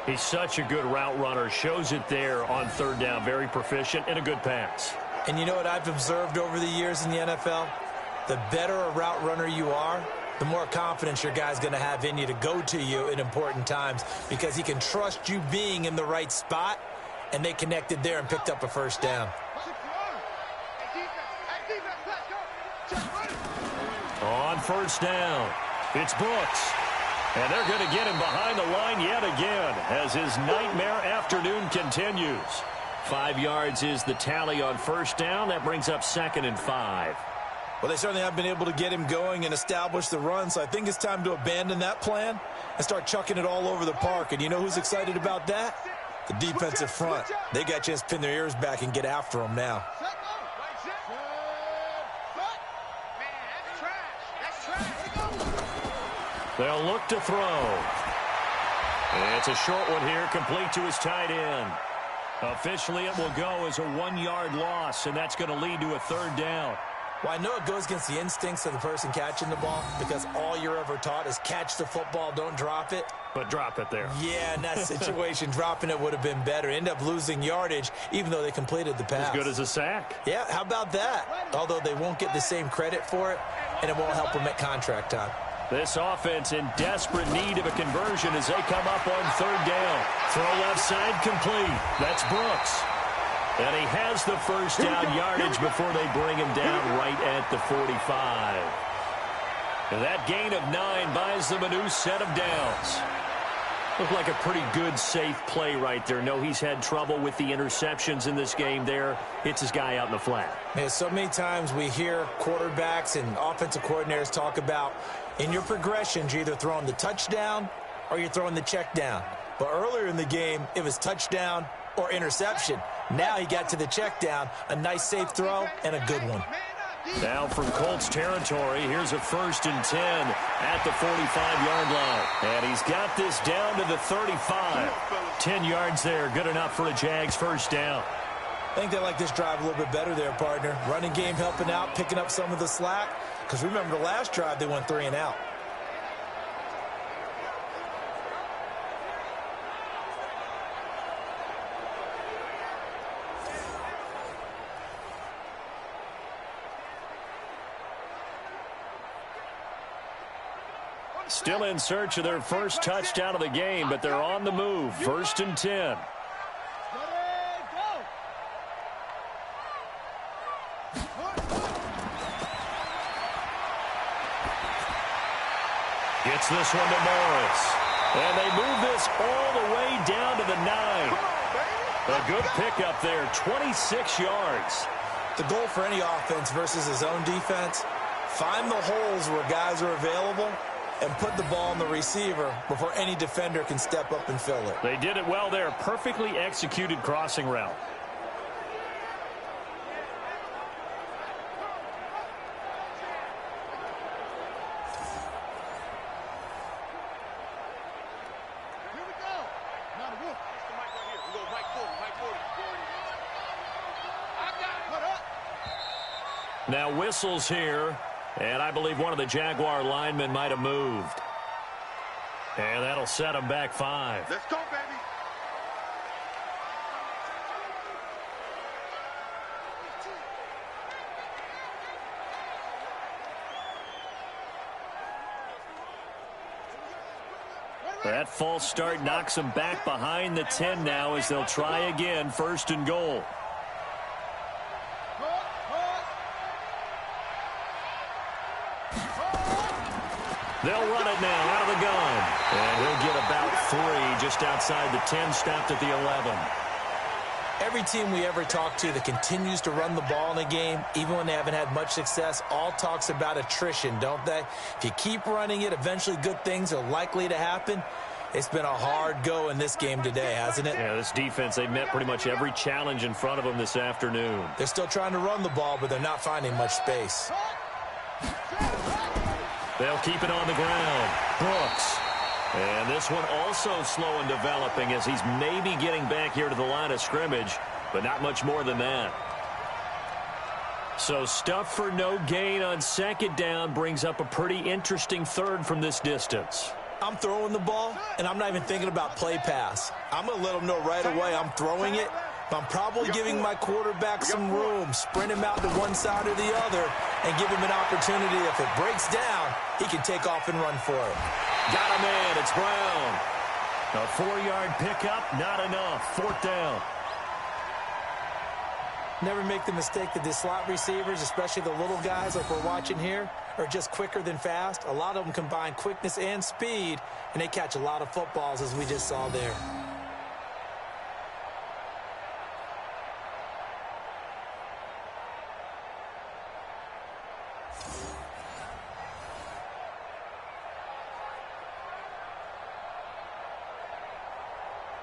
He's such a good route runner. Shows it there on third down. Very proficient and a good pass. And you know what I've observed over the years in the NFL? The better a route runner you are, the more confidence your guy's going to have in you to go to you in important times because he can trust you being in the right spot, and they connected there and picked up a first down. On first down, it's Brooks. And they're going to get him behind the line yet again as his nightmare afternoon continues. 5 yards is the tally on first down. That brings up 2nd and 5. Well, they certainly have been able to get him going and establish the run, so I think it's time to abandon that plan and start chucking it all over the park. And you know who's excited about that? The defensive front. They got a chance to pin their ears back and get after him now. They'll look to throw. It's a short one here, complete to his tight end. Officially, it will go as a 1-yard loss, and that's going to lead to a third down. Well, I know it goes against the instincts of the person catching the ball because all you're ever taught is catch the football, don't drop it. But drop it there. Yeah, in that situation, dropping it would have been better. End up losing yardage, even though they completed the pass. As good as a sack. Yeah, how about that? Although they won't get the same credit for it, and it won't help them at contract time. This offense in desperate need of a conversion as they come up on third down. Throw left side complete. That's Brooks. And he has the first down yardage before they bring him down right at the 45. And that gain of 9 buys them a new set of downs. Looked like a pretty good, safe play right there. No, he's had trouble with the interceptions in this game there. Hits his guy out in the flat. Man, so many times we hear quarterbacks and offensive coordinators talk about in your progressions, you're either throwing the touchdown or you're throwing the check down. But earlier in the game, it was touchdown or interception. Now he got to the check down, a nice safe throw, and a good one. Now from Colts territory, here's a 1st and 10 at the 45-yard line. And he's got this down to the 35. 10 yards there, good enough for a Jags first down. I think they like this drive a little bit better there, partner. Running game helping out, picking up some of the slack. Because remember the last drive, they went 3 and out. Still in search of their first touchdown of the game, but they're on the move. 1st and 10. Gets this one to Morris. And they move this all the way down to the 9. A good pickup there, 26 yards. The goal for any offense versus his own defense, find the holes where guys are available and put the ball on the receiver before any defender can step up and fill it. They did it well there. Perfectly executed crossing route. Now whistles here, and I believe one of the Jaguar linemen might have moved. And that'll set them back 5. Let's go, baby. That false start knocks them back behind the 10 now as they'll try again, 1st and goal. They'll run it now out of the gun. And he'll get about 3 just outside the 10, stopped at the 11. Every team we ever talk to that continues to run the ball in a game, even when they haven't had much success, all talks about attrition, don't they? If you keep running it, eventually good things are likely to happen. It's been a hard go in this game today, hasn't it? Yeah, this defense, they've met pretty much every challenge in front of them this afternoon. They're still trying to run the ball, but they're not finding much space. They'll keep it on the ground. Brooks. And this one also slow in developing as he's maybe getting back here to the line of scrimmage, but not much more than that. So stuff for no gain on second down brings up a pretty interesting third from this distance. I'm throwing the ball, and I'm not even thinking about play pass. I'm going to let them know right away I'm throwing it, but I'm probably giving my quarterback some room, sprint him out to one side or the other, and give him an opportunity. If it breaks down, he can take off and run for it. Got a man. It's Brown. A 4-yard pickup, not enough. 4th down. Never make the mistake that the slot receivers, especially the little guys like we're watching here, are just quicker than fast. A lot of them combine quickness and speed, and they catch a lot of footballs, as we just saw there.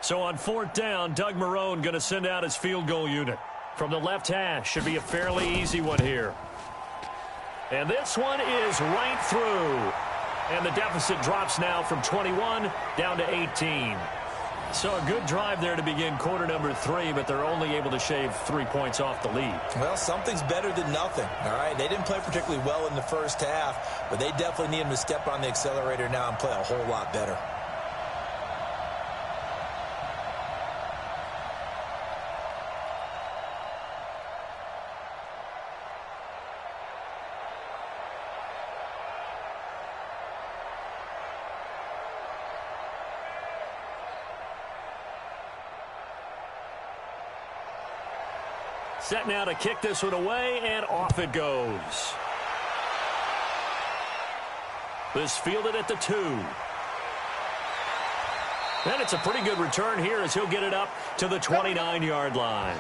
So on 4th down, Doug Marrone going to send out his field goal unit. From the left hash, should be a fairly easy one here. And this one is right through. And the deficit drops now from 21 down to 18. So a good drive there to begin quarter number 3, but they're only able to shave 3 points off the lead. Well, something's better than nothing, all right? They didn't play particularly well in the first half, but they definitely need them to step on the accelerator now and play a whole lot better. Set now to kick this one away, and off it goes. This fielded at the 2. And it's a pretty good return here as he'll get it up to the 29-yard line.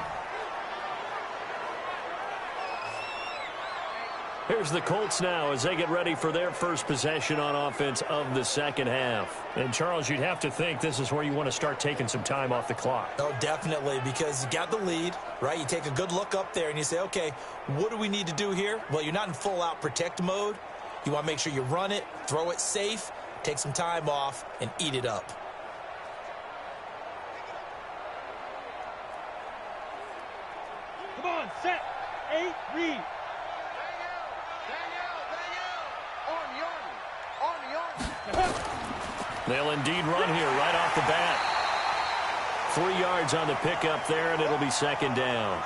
Here's the Colts now as they get ready for their first possession on offense of the second half. And, Charles, you'd have to think this is where you want to start taking some time off the clock. Oh, definitely, because you got the lead, right? You take a good look up there and you say, okay, what do we need to do here? Well, you're not in full-out protect mode. You want to make sure you run it, throw it safe, take some time off, and eat it up. Come on, set, 8, read. They'll indeed run here right off the bat. 3 yards on the pickup there, and it'll be second down.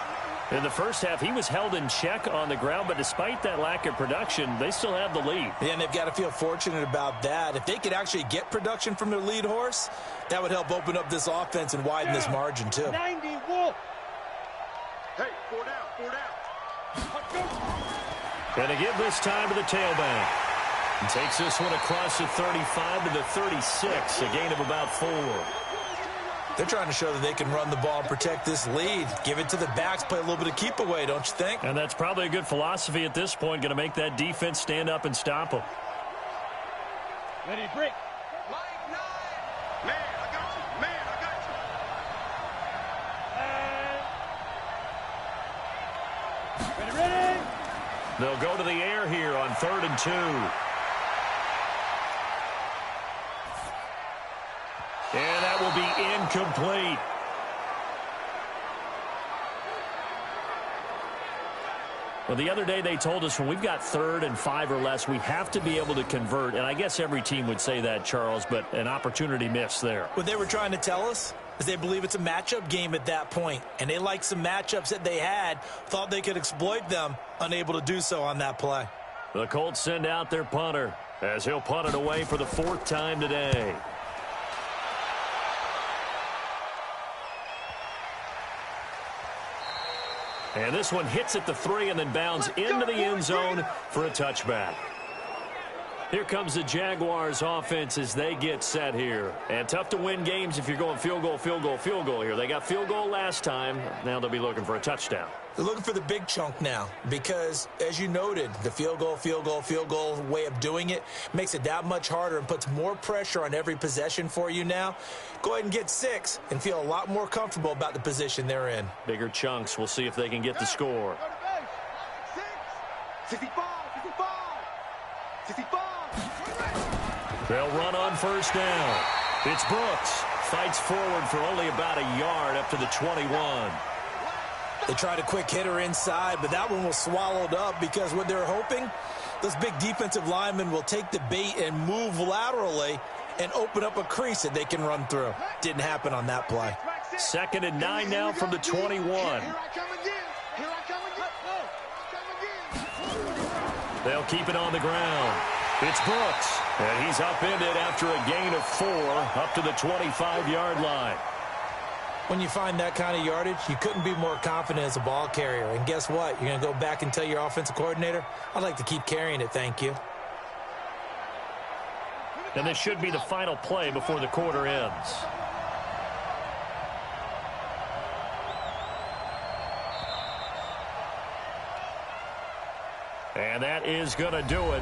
In the first half, he was held in check on the ground, but despite that lack of production, they still have the lead. Yeah, and they've got to feel fortunate about that. If they could actually get production from their lead horse, that would help open up this offense and widen this margin, too. 90, Wolf. Hey, 4 down, 4 down. And they give this time to the tailback. And takes this one across the 35 to the 36, a gain of about 4. They're trying to show that they can run the ball and protect this lead. Give it to the backs, play a little bit of keep away, don't you think? And that's probably a good philosophy at this point, going to make that defense stand up and stop them. Ready, break. Man, I got you. Man, I got you. And... Ready. They'll go to the air here on 3rd and 2. And that will be incomplete. Well, the other day they told us when we've got 3rd and 5 or less, we have to be able to convert. And I guess every team would say that, Charles, but an opportunity missed there. What they were trying to tell us is they believe it's a matchup game at that point. And they liked some matchups that they had, thought they could exploit them, unable to do so on that play. The Colts send out their punter as he'll punt it away for the 4th time today. And this one hits at the 3 and then bounds into the end zone for a touchback. Here comes the Jaguars offense as they get set here. And tough to win games if you're going field goal, field goal, field goal here. They got field goal last time. Now they'll be looking for a touchdown. They're looking for the big chunk now because, as you noted, the field goal way of doing it makes it that much harder and puts more pressure on every possession for you now. Go ahead and get 6 and feel a lot more comfortable about the position they're in. Bigger chunks. We'll see if they can get the score. 65, 65, 65. They'll run on first down. It's Brooks. Fights forward for only about a yard up to the 21. They tried a quick hitter inside, but that one was swallowed up because what they're hoping, those big defensive linemen will take the bait and move laterally and open up a crease that they can run through. Didn't happen on that play. 2nd and 9 now from the 21. Here I come again. Here I come again. They'll keep it on the ground. It's Brooks, and he's upended after a gain of 4 up to the 25-yard line. When you find that kind of yardage, you couldn't be more confident as a ball carrier. And guess what? You're going to go back and tell your offensive coordinator, I'd like to keep carrying it, thank you. And this should be the final play before the quarter ends. And that is going to do it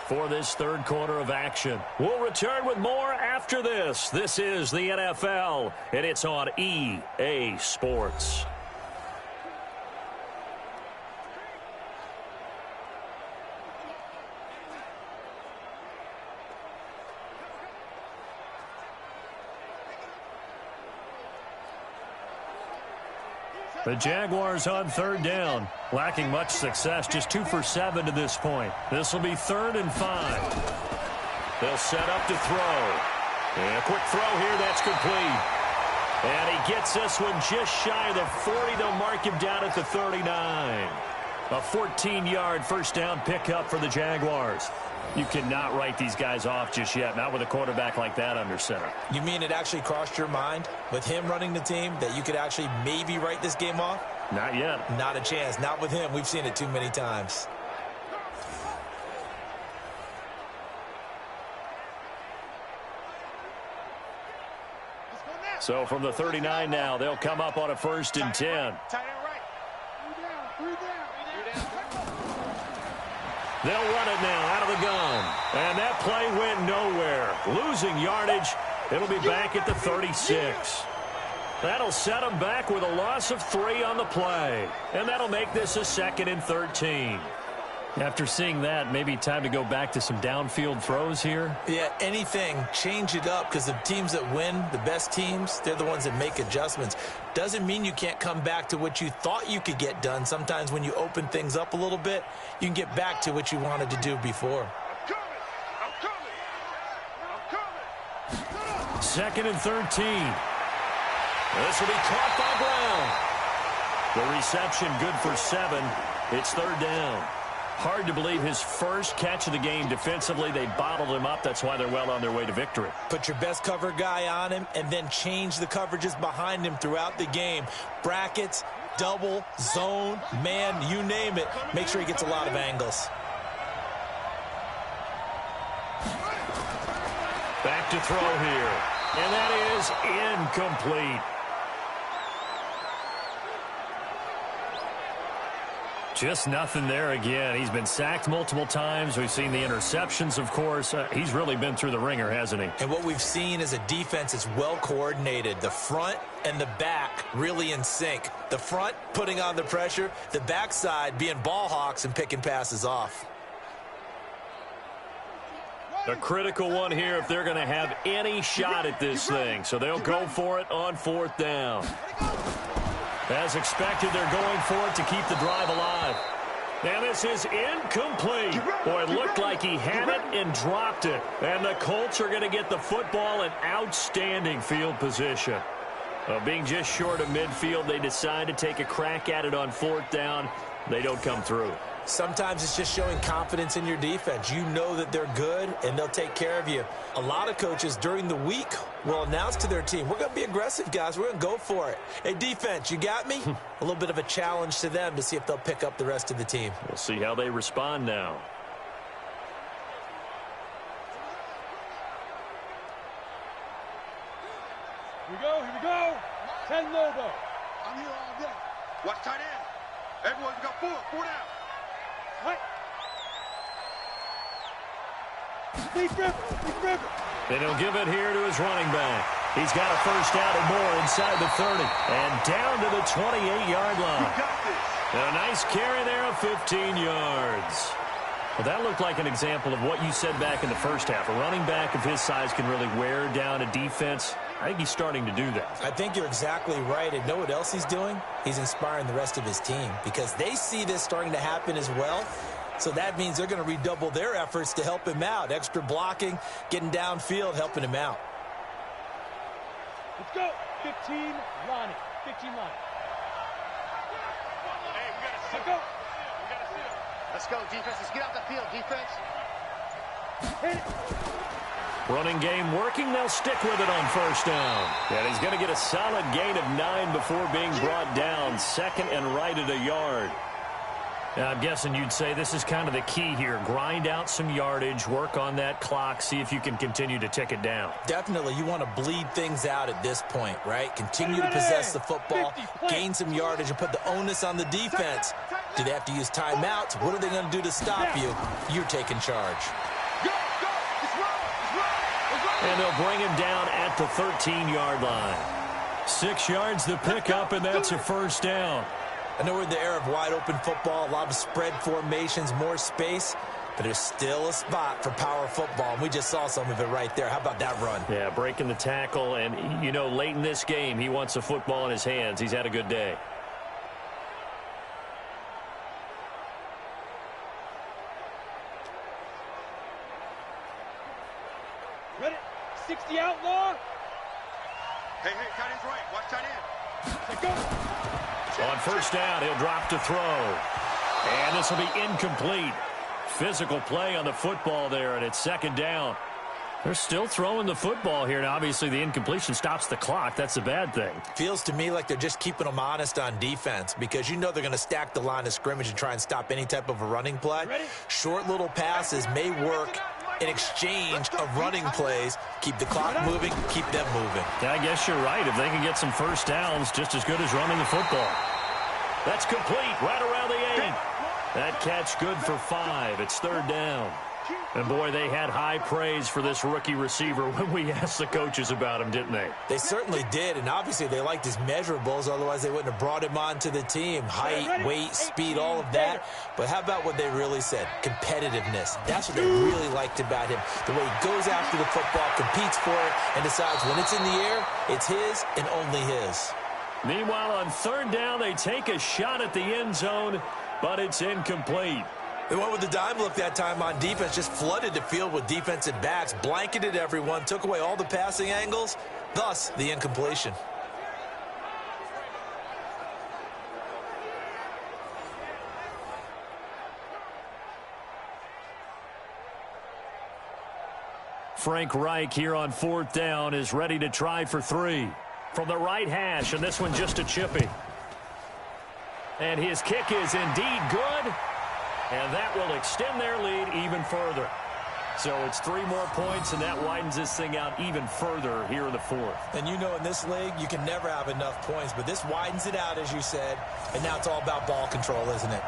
for this third quarter of action. We'll return with more after this. This is the NFL, and it's on EA Sports. The Jaguars on third down, lacking much success, just 2 for 7 to this point. This will be 3rd and 5. They'll set up to throw. And a quick throw here, that's complete. And he gets this one just shy of the 40. They'll mark him down at the 39. A 14-yard first down pickup for the Jaguars. You cannot write these guys off just yet, not with a quarterback like that under center. You mean it actually crossed your mind with him running the team that you could actually maybe write this game off? Not yet. Not a chance. Not with him. We've seen it too many times. So from the 39 now, they'll come up on a 1st and 10. They'll run it now out of the gun. And that play went nowhere. Losing yardage. It'll be back at the 36. That'll set them back with a loss of 3 on the play. And that'll make this a 2nd and 13. After seeing that, maybe time to go back to some downfield throws here. Yeah, anything. Change it up because the teams that win, the best teams, they're the ones that make adjustments. Doesn't mean you can't come back to what you thought you could get done. Sometimes when you open things up a little bit, you can get back to what you wanted to do before. I'm coming. 2nd and 13. This will be caught by Brown. The reception good for 7. It's 3rd down. Hard to believe his first catch of the game defensively. They bottled him up. That's why they're well on their way to victory. Put your best cover guy on him and then change the coverages behind him throughout the game. Brackets, double, zone, man, you name it. Make sure he gets a lot of angles. Back to throw here. And that is incomplete. Just nothing there again. He's been sacked multiple times. We've seen the interceptions, of course. He's really been through the ringer, hasn't he? And what we've seen is a defense is well coordinated. The front and the back really in sync. The front putting on the pressure. The backside being ball hawks and picking passes off. A critical one here if they're going to have any shot at this thing. So they'll go for it on 4th down. As expected, they're going for it to keep the drive alive. And this is incomplete. Boy, it looked like he had it and dropped it. And the Colts are going to get the football in outstanding field position. Being just short of midfield, they decide to take a crack at it on 4th down. They don't come through. Sometimes it's just showing confidence in your defense. You know that they're good, and they'll take care of you. A lot of coaches during the week will announce to their team, we're going to be aggressive, guys. We're going to go for it. Hey, defense, you got me? A little bit of a challenge to them to see if they'll pick up the rest of the team. We'll see how they respond now. go, here we go. 10 Lobo. I'm here all day. Watch tight end. Everyone's got four down. Right. Deep river. Then he'll give it here to his running back. He's got a first down and more inside the 30. And down to the 28-yard line. And a nice carry there of 15 yards. Well, that looked like an example of what you said back in the first half. A running back of his size can really wear down a defense. I think he's starting to do that. I think you're exactly right. And know what else he's doing? He's inspiring the rest of his team because they see this starting to happen as well. So that means they're going to redouble their efforts to help him out. Extra blocking, getting downfield, helping him out. Let's go. 15 Lonnie. Hey, we got to Let's go. Let's go, defense. Let's get out the field, defense. Hit it. Running game working. They'll stick with it on first down. And he's going to get a solid gain of 9 before being brought down. Second and right at a yard. Now, I'm guessing you'd say this is kind of the key here. Grind out some yardage, work on that clock, see if you can continue to tick it down. Definitely, you want to bleed things out at this point, right? Continue to possess the football, gain some yardage, and put the onus on the defense. Do they have to use timeouts? What are they going to do to stop you? You're taking charge. Go! Let's run! And they'll bring him down at the 13-yard line. 6 yards the pickup, and that's a first down. I know we're in the era of wide-open football, a lot of spread formations, more space, but there's still a spot for power football, and we just saw some of it right there. How about that run? Yeah, breaking the tackle, and, you know, late in this game, he wants the football in his hands. He's had a good day. Ready? 60 outlaw. Hey, tight end's right. Watch tight end. Let's go. On first down, he'll drop to throw. And this will be incomplete. Physical play on the football there, and it's second down. They're still throwing the football here, and obviously the incompletion stops the clock. That's a bad thing. Feels to me like they're just keeping them honest on defense because you know they're going to stack the line of scrimmage and try and stop any type of a running play. Short little passes may work in exchange of running plays. Keep the clock moving, keep them moving. Yeah, I guess you're right. If they can get some first downs, just as good as running the football. That's complete right around the 8. That catch good for 5. It's third down. And, boy, they had high praise for this rookie receiver when we asked the coaches about him, didn't they? They certainly did, and obviously they liked his measurables. Otherwise, they wouldn't have brought him onto the team. Height, weight, speed, all of that. But how about what they really said? Competitiveness. That's what they really liked about him. The way he goes after the football, competes for it, and decides when it's in the air, it's his and only his. Meanwhile, on third down, they take a shot at the end zone, but it's incomplete. They went with the dime look that time on defense, just flooded the field with defensive backs, blanketed everyone, took away all the passing angles, thus the incompletion. Frank Reich here on fourth down is ready to try for 3. From the right hash, and this one just a chippy. And his kick is indeed good. And that will extend their lead even further. So it's 3 more points, and that widens this thing out even further here in the fourth. And you know in this league, you can never have enough points, but this widens it out, as you said, and now it's all about ball control, isn't it?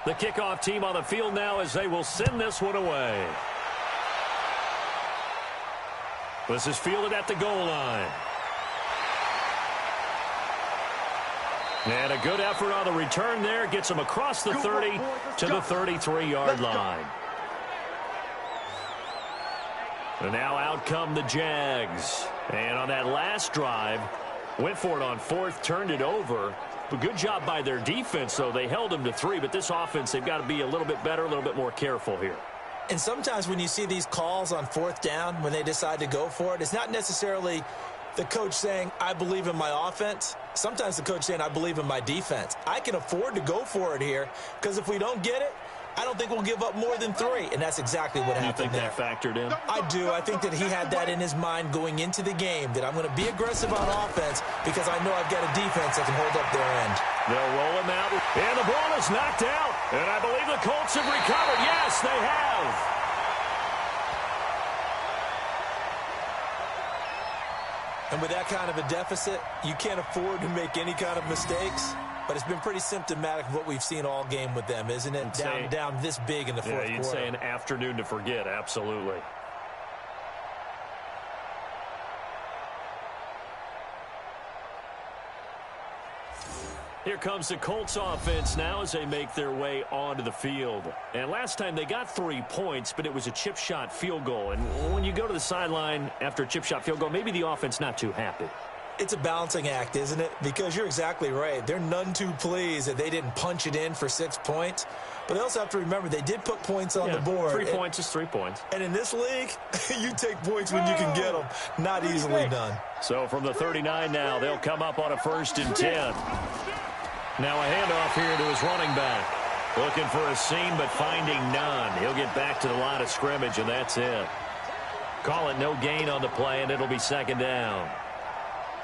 The kickoff team on the field now as they will send this one away. This is fielded at the goal line. And a good effort on the return there. Gets them across the 30 to the 33-yard line. And now out come the Jags. And on that last drive, went for it on fourth, turned it over. But good job by their defense, though. They held them to 3, but this offense, they've got to be a little bit better, a little bit more careful here. And sometimes when you see these calls on fourth down, when they decide to go for it, it's not necessarily The coach saying, I believe in my offense. Sometimes the coach saying, I believe in my defense. I can afford to go for it here because if we don't get it, I don't think we'll give up more than 3, and that's exactly what happened there. You think that factored in? I do. I think that he had that in his mind going into the game, that I'm going to be aggressive on offense because I know I've got a defense that can hold up their end. They'll roll him out, and the ball is knocked out. And I believe the Colts have recovered. Yes, they have. And with that kind of a deficit, you can't afford to make any kind of mistakes. But it's been pretty symptomatic of what we've seen all game with them, isn't it? Down this big in the fourth quarter. Yeah, you'd say an afternoon to forget, absolutely. Here comes the Colts offense now as they make their way onto the field. And last time they got 3 points, but it was a chip shot field goal. And when you go to the sideline after a chip shot field goal, maybe the offense not too happy. It's a balancing act, isn't it? Because you're exactly right. They're none too pleased that they didn't punch it in for 6 points. But they also have to remember they did put points on the board. 3 points is 3 points. And in this league, you take points when you can get them. Not easily done. So from the 39 now, they'll come up on a 1st and 10. Now a handoff here to his running back. Looking for a seam, but finding none. He'll get back to the line of scrimmage, and that's it. Call it no gain on the play, and it'll be 2nd down.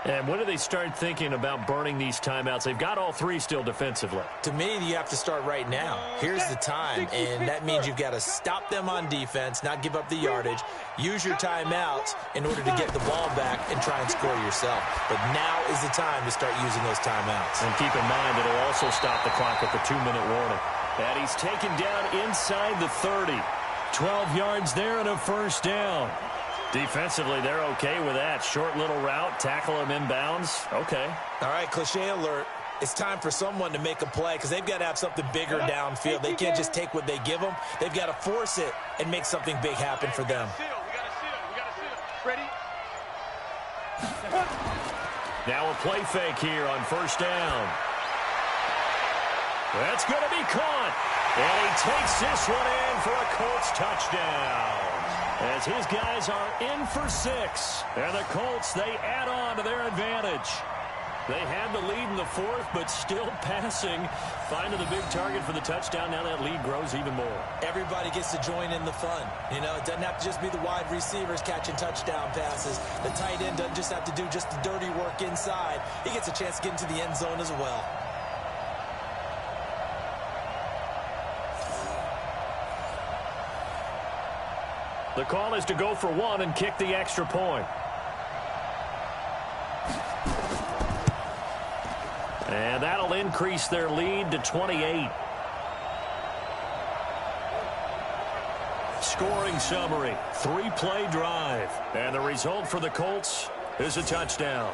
And when do they start thinking about burning these timeouts? They've got all 3 still defensively. To me, you have to start right now. Here's the time, and that means you've got to stop them on defense, not give up the yardage, use your timeouts in order to get the ball back and try and score yourself. But now is the time to start using those timeouts. And keep in mind, it'll also stop the clock at the 2-minute warning. And he's taken down inside the 30. 12 yards there and a 1st down. Defensively, they're okay with that. Short little route, tackle him inbounds. Okay. All right, cliche alert. It's time for someone to make a play because they've got to have something bigger downfield. They can't just take what they give them. They've got to force it and make something big happen for them. Ready? Now a play fake here on 1st down. That's going to be caught. And he takes this one in for a Colts touchdown. As his guys are in for 6. And the Colts, they add on to their advantage. They had the lead in the 4th, but still passing. Finding the big target for the touchdown. Now that lead grows even more. Everybody gets to join in the fun. You know, it doesn't have to just be the wide receivers catching touchdown passes. The tight end doesn't just have to do just the dirty work inside. He gets a chance to get into the end zone as well. The call is to go for 1 and kick the extra point. And that'll increase their lead to 28. Scoring summary, 3-play drive. And the result for the Colts is a touchdown.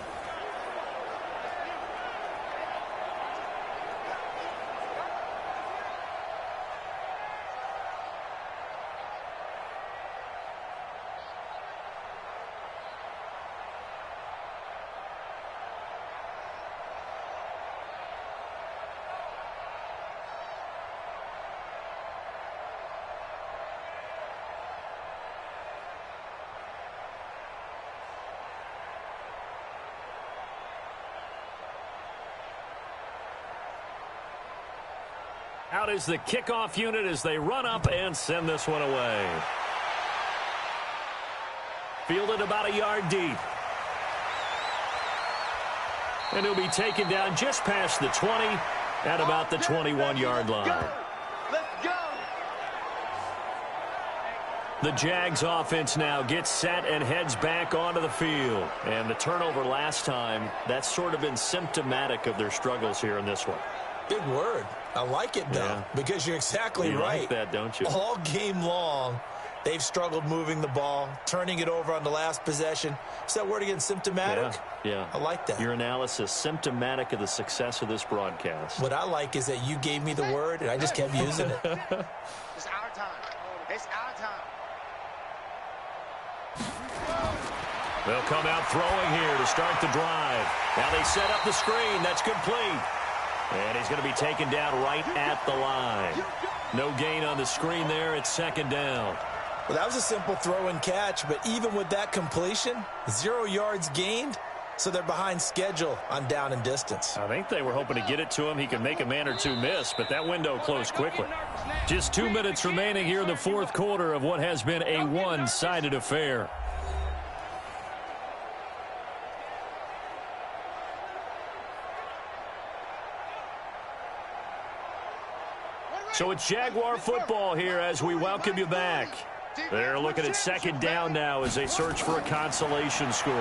Out is the kickoff unit as they run up and send this one away. Fielded about a yard deep. And he'll be taken down just past the 20 at about the 21-yard line. Let's go! The Jags offense now gets set and heads back onto the field. And the turnover last time, that's sort of been symptomatic of their struggles here in this one. Big word. I like it, though, because you're exactly right. You like that, don't you? All game long, they've struggled moving the ball, turning it over on the last possession. Is that word again, symptomatic? Yeah. I like that. Your analysis, symptomatic of the success of this broadcast. What I like is that you gave me the word, and I just kept using it. It's our time. It's our time. They'll come out throwing here to start the drive. Now they set up the screen. That's complete. And he's going to be taken down right at the line. No gain on the screen there. It's 2nd down. Well, that was a simple throw and catch, but even with that completion, 0 yards gained, so they're behind schedule on down and distance. I think they were hoping to get it to him. He could make a man or two miss, but that window closed quickly. Just 2 minutes remaining here in the fourth quarter of what has been a one-sided affair. So it's Jaguar football here as we welcome you back. They're looking at second down now as they search for a consolation score.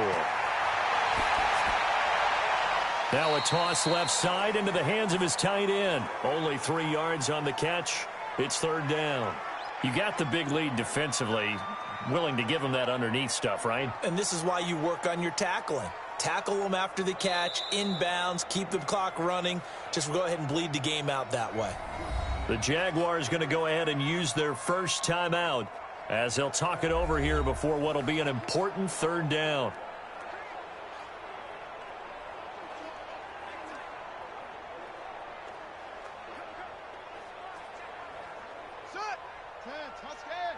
Now a toss left side into the hands of his tight end. Only 3 yards on the catch. It's third down. You got the big lead defensively. Willing to give him that underneath stuff, right? And this is why you work on your tackling. Tackle them after the catch, inbounds, keep the clock running. Just go ahead and bleed the game out that way. The Jaguars going to go ahead and use their first timeout as they'll talk it over here before what will be an important third down. Set. 10, Tuscan.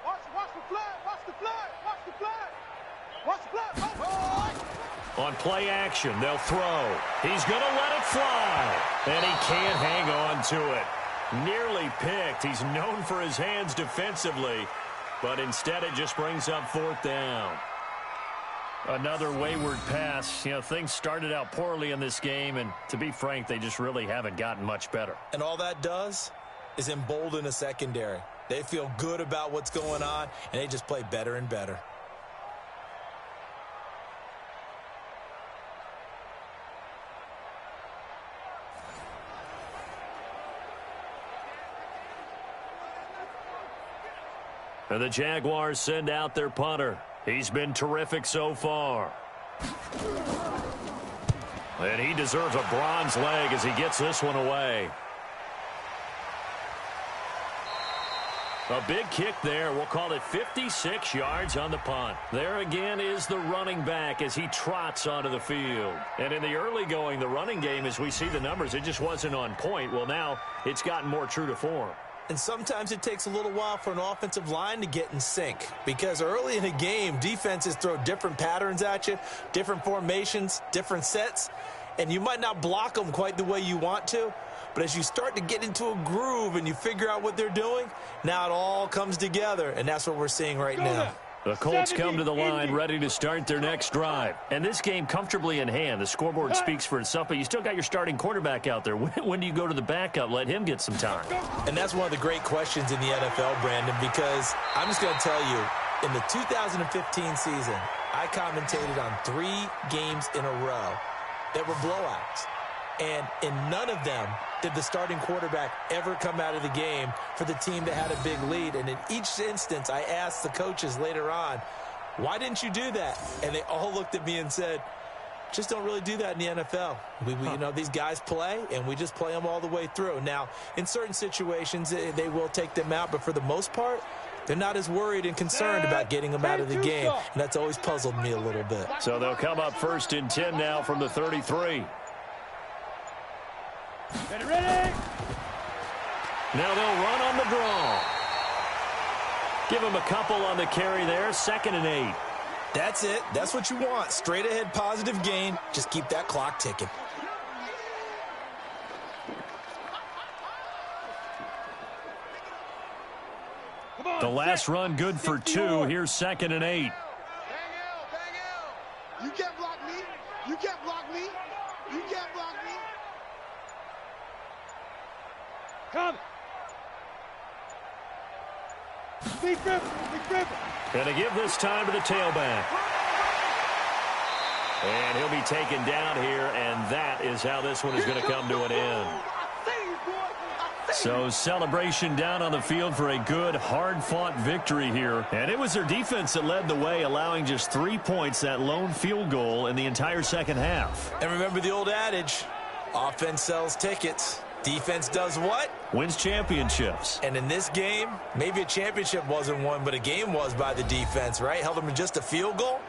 Watch the flag. Watch the flag. Watch the flag. Watch the flag. On play action, they'll throw. He's going to let it fly. And he can't hang on to it. Nearly picked. He's known for his hands defensively, but instead it just brings up fourth down. Another wayward pass. You know, things started out poorly in this game, and to be frank, they just really haven't gotten much better. And all that does is embolden a secondary. They feel good about what's going on, and they just play better and better. And the Jaguars send out their punter. He's been terrific so far. And he deserves a bronze leg as he gets this one away. A big kick there. We'll call it 56 yards on the punt. There again is the running back as he trots onto the field. And in the early going, the running game, as we see the numbers, it just wasn't on point. Well, now it's gotten more true to form. And sometimes it takes a little while for an offensive line to get in sync, because early in a game, defenses throw different patterns at you, different formations, different sets, and you might not block them quite the way you want to, but as you start to get into a groove and you figure out what they're doing, now it all comes together, and that's what we're seeing right now. The Colts come to the line ready to start their next drive. And this game comfortably in hand. The scoreboard speaks for itself, but you still got your starting quarterback out there. When do you go to the backup? Let him get some time. And that's one of the great questions in the NFL, Brandon, because I'm just going to tell you, in the 2015 season, I commentated on 3 games in a row that were blowouts. And in none of them did the starting quarterback ever come out of the game for the team that had a big lead. And in each instance, I asked the coaches later on, why didn't you do that? And they all looked at me and said, just don't really do that in the NFL. You know, these guys play, and we just play them all the way through. Now, in certain situations, they will take them out, but for the most part, they're not as worried and concerned about getting them out of the game. And that's always puzzled me a little bit. So they'll come up first and 10 now from the 33. Ready? Now they'll run on the draw. Give him a couple on the carry there. 2nd and 8. That's it. That's what you want. Straight ahead, positive gain. Just keep that clock ticking. The last run good for 2. Here's 2nd and 8. Bang L. You can't block me. You can't block me. You can't block me. Come. Big River. And to give this time to the tailback. And he'll be taken down here, and that is how this one is going to come to an end. So celebration down on the field for a good, hard-fought victory here. And it was their defense that led the way, allowing just 3 points, that lone field goal in the entire second half. And remember the old adage, offense sells tickets. Defense does what? Wins championships. And in this game, maybe a championship wasn't won, but a game was by the defense, right? Held them to just a field goal.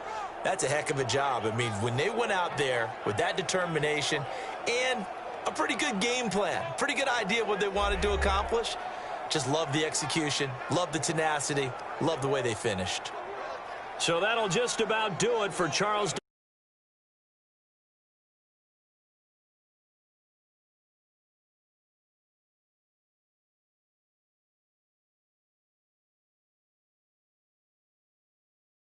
That's a heck of a job. I mean, when they went out there with that determination and a pretty good game plan, pretty good idea what they wanted to accomplish, Just love the execution, love the tenacity, love the way they finished. So that'll just about do it for Charles